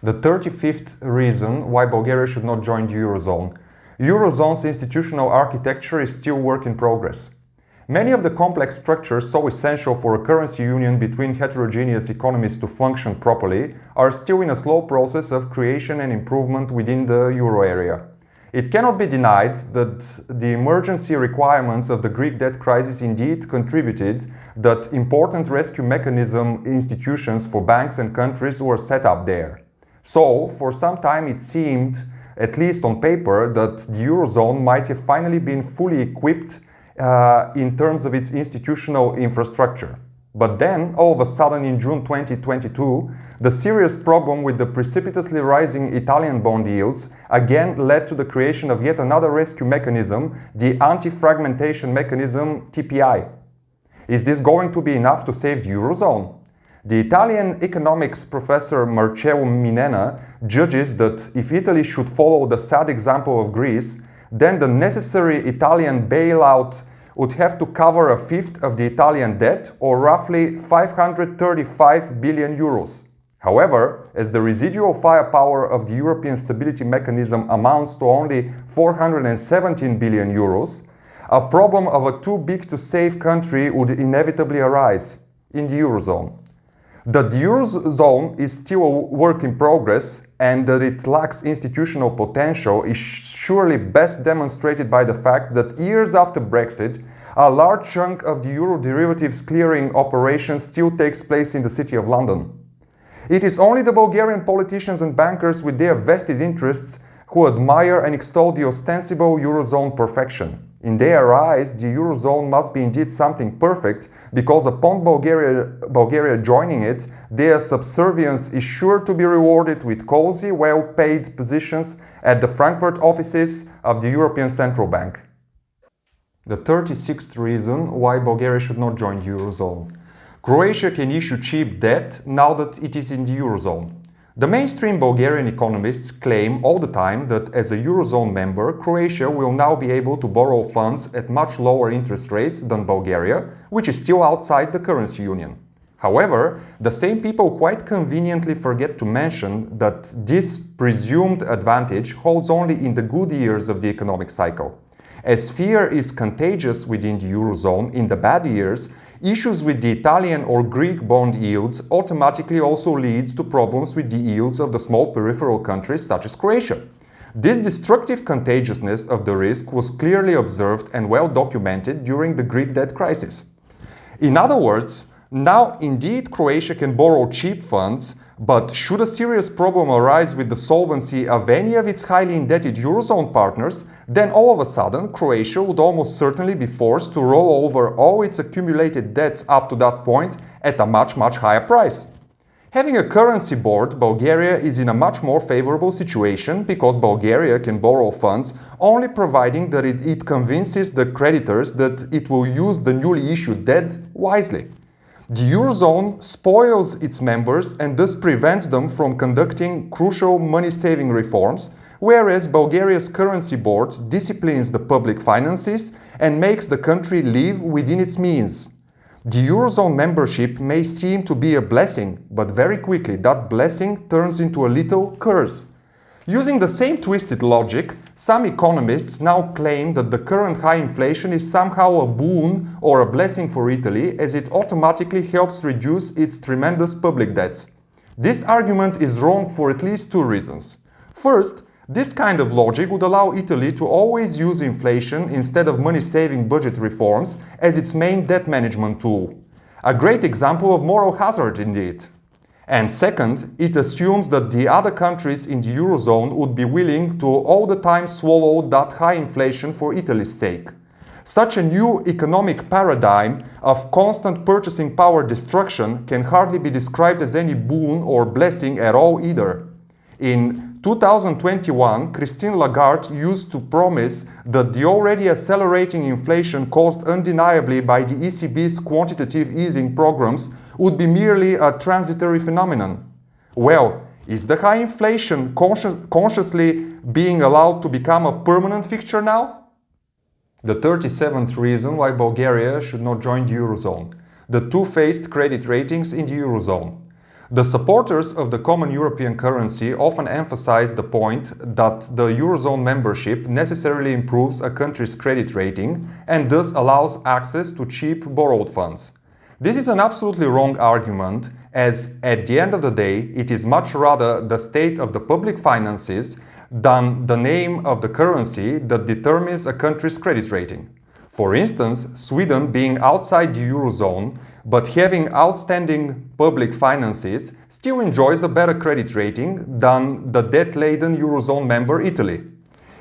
Speaker 1: The 35th reason why Bulgaria should not join the Eurozone. Eurozone's institutional architecture is still work in progress. Many of the complex structures so essential for a currency union between heterogeneous economies to function properly are still in a slow process of creation and improvement within the euro area. It cannot be denied that the emergency requirements of the Greek debt crisis indeed contributed that important rescue mechanism institutions for banks and countries were set up there. So, for some time it seemed, at least on paper, that the Eurozone might have finally been fully equipped in terms of its institutional infrastructure. But then, all of a sudden in June 2022, the serious problem with the precipitously rising Italian bond yields again led to the creation of yet another rescue mechanism, the anti-fragmentation mechanism TPI. Is this going to be enough to save the Eurozone? The Italian economics professor Marcello Minena judges that if Italy should follow the sad example of Greece, then the necessary Italian bailout would have to cover a fifth of the Italian debt, or roughly 535 billion euros. However, as the residual firepower of the European Stability Mechanism amounts to only 417 billion euros, a problem of a too big to save country would inevitably arise in the Eurozone. That the Eurozone is still a work in progress and that it lacks institutional potential is surely best demonstrated by the fact that years after Brexit, a large chunk of the euro derivatives clearing operation still takes place in the City of London. It is only the Bulgarian politicians and bankers with their vested interests who admire and extol the ostensible Eurozone perfection. In their eyes, the Eurozone must be indeed something perfect because upon Bulgaria joining it, their subservience is sure to be rewarded with cozy, well-paid positions at the Frankfurt offices of the European Central Bank. The 36th reason why Bulgaria should not join the Eurozone. Croatia can issue cheap debt now that it is in the Eurozone. The mainstream Bulgarian economists claim all the time that as a Eurozone member, Croatia will now be able to borrow funds at much lower interest rates than Bulgaria, which is still outside the currency union. However, the same people quite conveniently forget to mention that this presumed advantage holds only in the good years of the economic cycle. As fear is contagious within the Eurozone in the bad years, issues with the Italian or Greek bond yields automatically also leads to problems with the yields of the small peripheral countries such as Croatia. This destructive contagiousness of the risk was clearly observed and well documented during the Greek debt crisis. In other words, now indeed Croatia can borrow cheap funds, but should a serious problem arise with the solvency of any of its highly indebted Eurozone partners, then all of a sudden Croatia would almost certainly be forced to roll over all its accumulated debts up to that point at a much higher price. Having a currency board, Bulgaria is in a much more favorable situation because Bulgaria can borrow funds only providing that it convinces the creditors that it will use the newly issued debt wisely. The Eurozone spoils its members and thus prevents them from conducting crucial money-saving reforms, whereas Bulgaria's currency board disciplines the public finances and makes the country live within its means. The Eurozone membership may seem to be a blessing, but very quickly that blessing turns into a little curse. Using the same twisted logic, some economists now claim that the current high inflation is somehow a boon or a blessing for Italy as it automatically helps reduce its tremendous public debts. This argument is wrong for at least two reasons. First, this kind of logic would allow Italy to always use inflation instead of money-saving budget reforms as its main debt management tool. A great example of moral hazard indeed. And second, it assumes that the other countries in the Eurozone would be willing to all the time swallow that high inflation for Italy's sake. Such a new economic paradigm of constant purchasing power destruction can hardly be described as any boon or blessing at all either. In 2021, Christine Lagarde used to promise that the already accelerating inflation caused undeniably by the ECB's quantitative easing programs would be merely a transitory phenomenon. Well, is the high inflation consciously being allowed to become a permanent fixture now? The 37th reason why Bulgaria should not join the Eurozone: the two-faced credit ratings in the Eurozone. The supporters of the common European currency often emphasize the point that the Eurozone membership necessarily improves a country's credit rating and thus allows access to cheap borrowed funds. This is an absolutely wrong argument, as at the end of the day, it is much rather the state of the public finances than the name of the currency that determines a country's credit rating. For instance, Sweden being outside the Eurozone but having outstanding public finances still enjoys a better credit rating than the debt-laden Eurozone member Italy.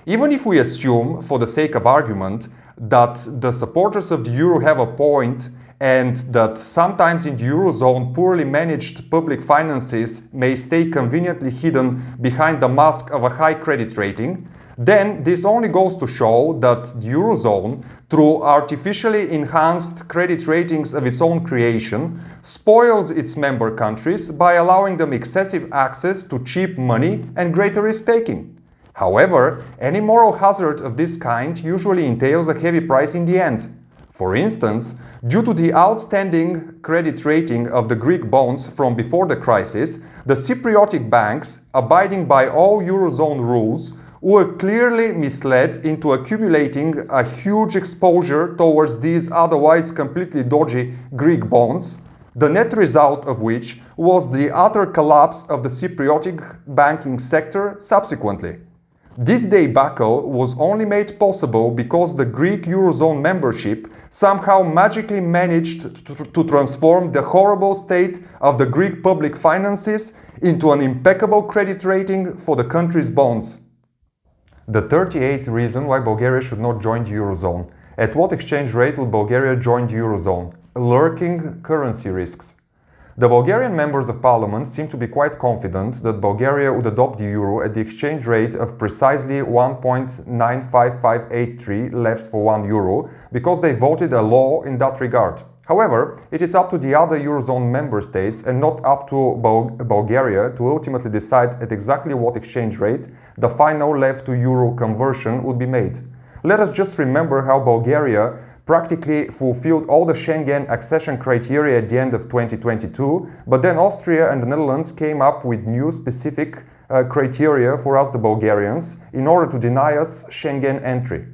Speaker 1: Even if we assume, for the sake of argument, that the supporters of the euro have a point and that sometimes in the Eurozone poorly managed public finances may stay conveniently hidden behind the mask of a high credit rating, then this only goes to show that the Eurozone, through artificially enhanced credit ratings of its own creation, spoils its member countries by allowing them excessive access to cheap money and greater risk-taking. However, any moral hazard of this kind usually entails a heavy price in the end. For instance, due to the outstanding credit rating of the Greek bonds from before the crisis, the Cypriotic banks, abiding by all Eurozone rules, were clearly misled into accumulating a huge exposure towards these otherwise completely dodgy Greek bonds, the net result of which was the utter collapse of the Cypriotic banking sector subsequently. This debacle was only made possible because the Greek Eurozone membership somehow magically managed to transform the horrible state of the Greek public finances into an impeccable credit rating for the country's bonds. The 38th reason why Bulgaria should not join the Eurozone. At what exchange rate would Bulgaria join the Eurozone? Lurking currency risks. The Bulgarian members of parliament seem to be quite confident that Bulgaria would adopt the euro at the exchange rate of precisely 1.95583 levs for 1 euro because they voted a law in that regard. However, it is up to the other Eurozone member states and not up to Bulgaria to ultimately decide at exactly what exchange rate the final lev to euro conversion would be made. Let us just remember how Bulgaria practically fulfilled all the Schengen accession criteria at the end of 2022, but then Austria and the Netherlands came up with new specific criteria for us, the Bulgarians, in order to deny us Schengen entry.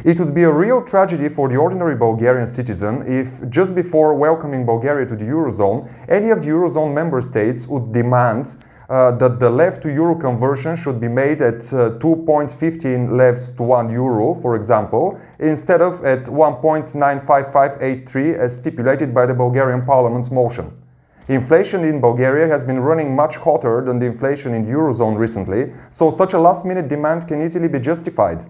Speaker 1: It would be a real tragedy for the ordinary Bulgarian citizen if, just before welcoming Bulgaria to the Eurozone, any of the Eurozone member states would demand that the lev to euro conversion should be made at 2.15 levs to 1 euro, for example, instead of at 1.95583 as stipulated by the Bulgarian parliament's motion. Inflation in Bulgaria has been running much hotter than the inflation in the Eurozone recently, so such a last-minute demand can easily be justified.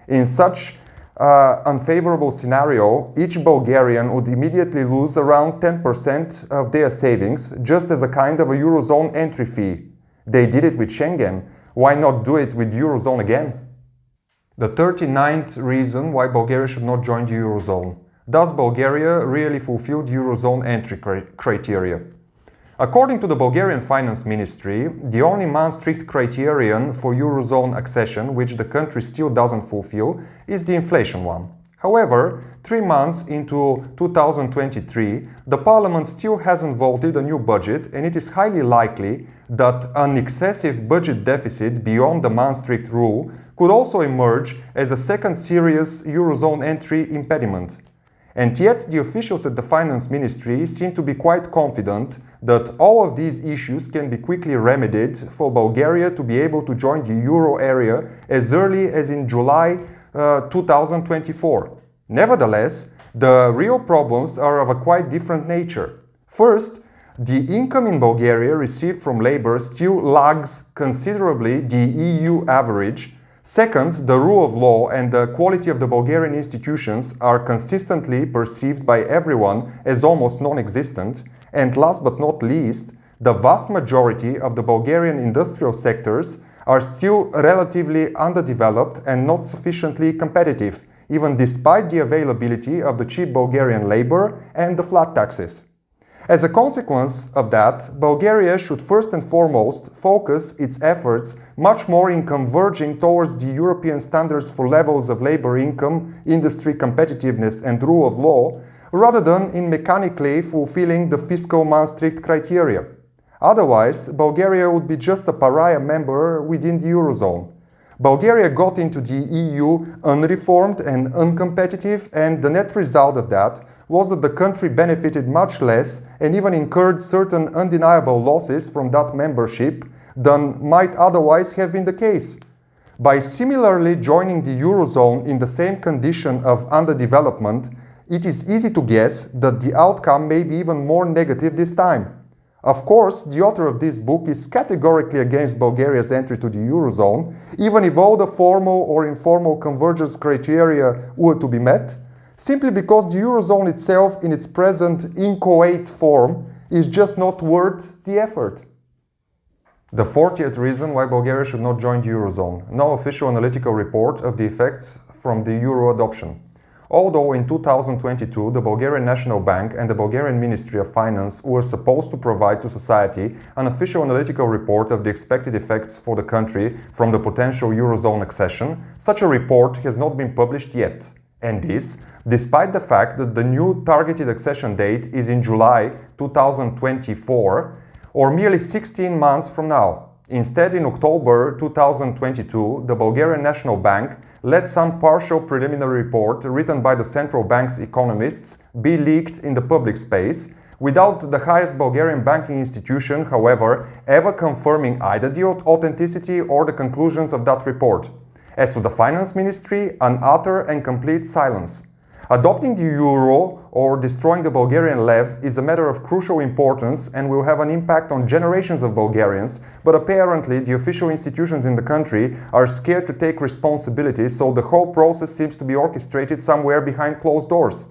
Speaker 1: In such unfavorable scenario, each Bulgarian would immediately lose around 10% of their savings, just as a kind of a Eurozone entry fee. They did it with Schengen. Why not do it with Eurozone again? The 39th reason why Bulgaria should not join the Eurozone. Does Bulgaria really fulfill the Eurozone entry criteria? According to the Bulgarian Finance Ministry, the only Maastricht criterion for Eurozone accession, which the country still doesn't fulfill, is the inflation one. However, 3 months into 2023, the parliament still hasn't voted a new budget, and it is highly likely that an excessive budget deficit beyond the Maastricht rule could also emerge as a second serious Eurozone entry impediment. And yet, the officials at the Finance Ministry seem to be quite confident that all of these issues can be quickly remedied for Bulgaria to be able to join the euro area as early as in July 2024. Nevertheless, the real problems are of a quite different nature. First, the income in Bulgaria received from labor still lags considerably the EU average. Second, the rule of law and the quality of the Bulgarian institutions are consistently perceived by everyone as almost non-existent. And last but not least, the vast majority of the Bulgarian industrial sectors are still relatively underdeveloped and not sufficiently competitive, even despite the availability of the cheap Bulgarian labor and the flat taxes. As a consequence of that, Bulgaria should first and foremost focus its efforts much more in converging towards the European standards for levels of labor income, industry competitiveness and rule of law, rather than in mechanically fulfilling the fiscal Maastricht criteria. Otherwise, Bulgaria would be just a pariah member within the Eurozone. Bulgaria got into the EU unreformed and uncompetitive, and the net result of that was that the country benefited much less and even incurred certain undeniable losses from that membership than might otherwise have been the case. By similarly joining the Eurozone in the same condition of underdevelopment, it is easy to guess that the outcome may be even more negative this time. Of course, the author of this book is categorically against Bulgaria's entry to the Eurozone, even if all the formal or informal convergence criteria were to be met, simply because the Eurozone itself in its present inchoate form is just not worth the effort. The 40th reason why Bulgaria should not join the Eurozone. No official analytical report of the effects from the euro adoption. Although in 2022 the Bulgarian National Bank and the Bulgarian Ministry of Finance were supposed to provide to society an official analytical report of the expected effects for the country from the potential Eurozone accession, such a report has not been published yet. And this, despite the fact that the new targeted accession date is in July 2024, or merely 16 months from now. Instead, in October 2022, the Bulgarian National Bank let some partial preliminary report written by the central bank's economists be leaked in the public space, without the highest Bulgarian banking institution, however, ever confirming either the authenticity or the conclusions of that report. As to the finance ministry, an utter and complete silence. Adopting the euro or destroying the Bulgarian lev is a matter of crucial importance and will have an impact on generations of Bulgarians, but apparently the official institutions in the country are scared to take responsibility, so the whole process seems to be orchestrated somewhere behind closed doors.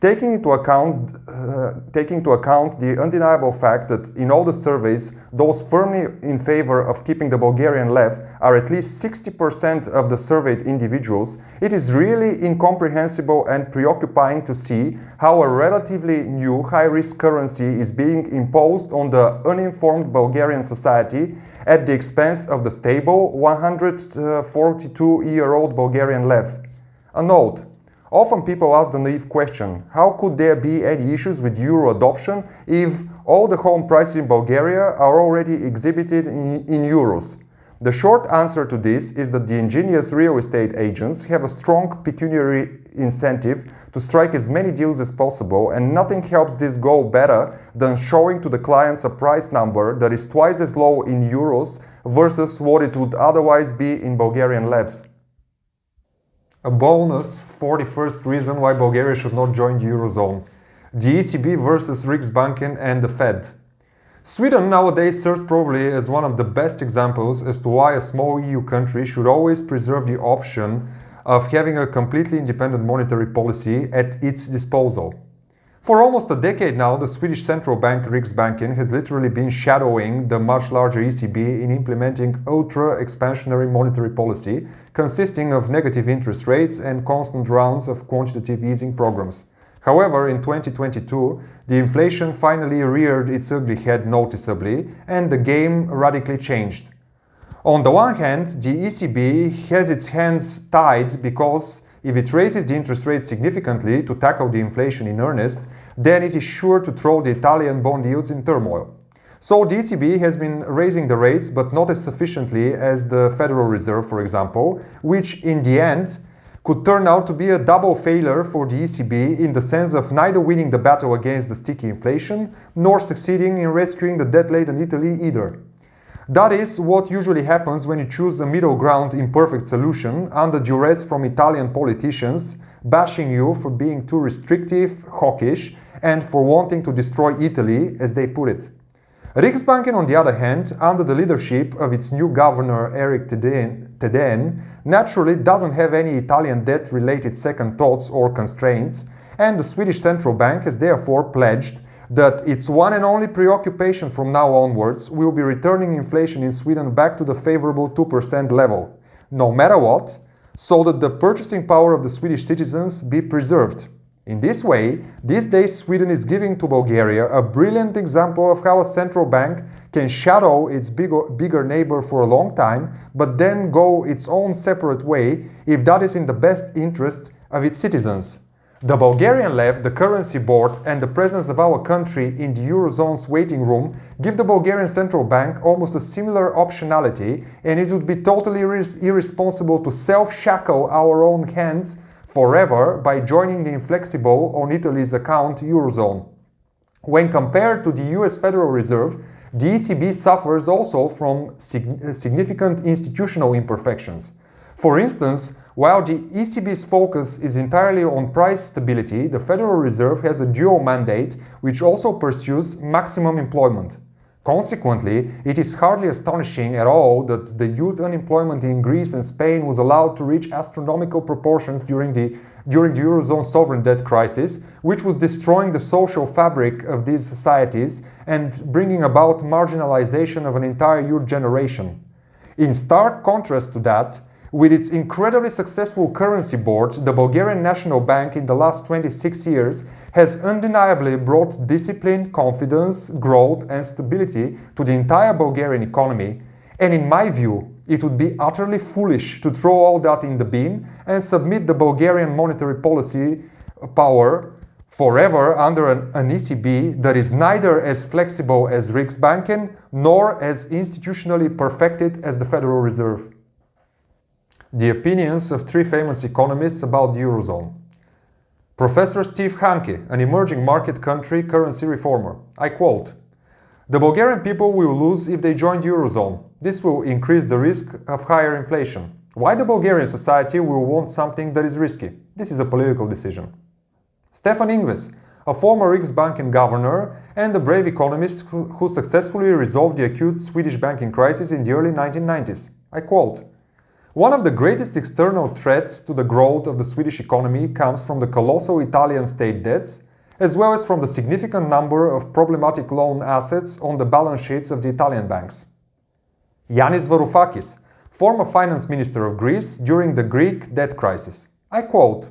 Speaker 1: Taking into account the undeniable fact that in all the surveys, those firmly in favor of keeping the Bulgarian lev are at least 60% of the surveyed individuals, it is really incomprehensible and preoccupying to see how a relatively new high-risk currency is being imposed on the uninformed Bulgarian society at the expense of the stable 142-year-old Bulgarian lev. A note. Often people ask the naive question, how could there be any issues with euro adoption if all the home prices in Bulgaria are already exhibited in euros? The short answer to this is that the ingenious real estate agents have a strong pecuniary incentive to strike as many deals as possible, and nothing helps this goal better than showing to the clients a price number that is twice as low in euros versus what it would otherwise be in Bulgarian levs. A bonus for the first reason why Bulgaria should not join the Eurozone. The ECB versus Riksbanken and the Fed. Sweden nowadays serves probably as one of the best examples as to why a small EU country should always preserve the option of having a completely independent monetary policy at its disposal. For almost a decade now, the Swedish central bank Riksbanken has literally been shadowing the much larger ECB in implementing ultra-expansionary monetary policy, consisting of negative interest rates and constant rounds of quantitative easing programs. However, in 2022, the inflation finally reared its ugly head noticeably, and the game radically changed. On the one hand, the ECB has its hands tied because if it raises the interest rate significantly to tackle the inflation in earnest, then it is sure to throw the Italian bond yields in turmoil. So the ECB has been raising the rates, but not as sufficiently as the Federal Reserve, for example, which in the end could turn out to be a double failure for the ECB in the sense of neither winning the battle against the sticky inflation, nor succeeding in rescuing the debt-laden Italy either. That is what usually happens when you choose a middle ground imperfect solution under duress from Italian politicians, bashing you for being too restrictive, hawkish, and for wanting to destroy Italy, as they put it. Riksbanken, on the other hand, under the leadership of its new governor Erik Thedéen, naturally doesn't have any Italian debt-related second thoughts or constraints, and the Swedish central bank has therefore pledged that its one and only preoccupation from now onwards will be returning inflation in Sweden back to the favorable 2% level, no matter what, so that the purchasing power of the Swedish citizens be preserved. In this way, these days Sweden is giving to Bulgaria a brilliant example of how a central bank can shadow its bigger neighbor for a long time, but then go its own separate way if that is in the best interest of its citizens. The Bulgarian lev, the currency board, and the presence of our country in the Eurozone's waiting room give the Bulgarian central bank almost a similar optionality, and it would be totally irresponsible to self-shackle our own hands forever by joining the inflexible on Italy's account Eurozone. When compared to the US Federal Reserve, the ECB suffers also from significant institutional imperfections. For instance, while the ECB's focus is entirely on price stability, the Federal Reserve has a dual mandate which also pursues maximum employment. Consequently, it is hardly astonishing at all that the youth unemployment in Greece and Spain was allowed to reach astronomical proportions during the Eurozone sovereign debt crisis, which was destroying the social fabric of these societies and bringing about marginalization of an entire youth generation. In stark contrast to that, with its incredibly successful currency board, the Bulgarian National Bank in the last 26 years has undeniably brought discipline, confidence, growth and stability to the entire Bulgarian economy, and in my view, it would be utterly foolish to throw all that in the bin and submit the Bulgarian monetary policy power forever under an ECB that is neither as flexible as Riksbanken nor as institutionally perfected as the Federal Reserve. The opinions of three famous economists about the Eurozone. Professor Steve Hanke, an emerging market country currency reformer. I quote, "The Bulgarian people will lose if they join the Eurozone. This will increase the risk of higher inflation. Why the Bulgarian society will want something that is risky? This is a political decision." Stefan Ingves, a former Riksbanken governor and a brave economist who successfully resolved the acute Swedish banking crisis in the early 1990s. I quote, "One of the greatest external threats to the growth of the Swedish economy comes from the colossal Italian state debts, as well as from the significant number of problematic loan assets on the balance sheets of the Italian banks." Yanis Varoufakis, former finance minister of Greece during the Greek debt crisis. I quote,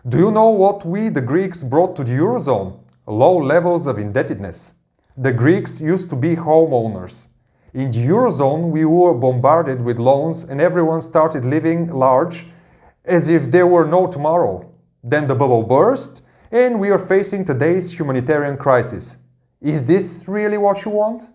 Speaker 1: "Do you know what we, the Greeks, brought to the Eurozone? Low levels of indebtedness. The Greeks used to be homeowners. In the Eurozone, we were bombarded with loans and everyone started living large as if there were no tomorrow. Then the bubble burst and we are facing today's humanitarian crisis. Is this really what you want?"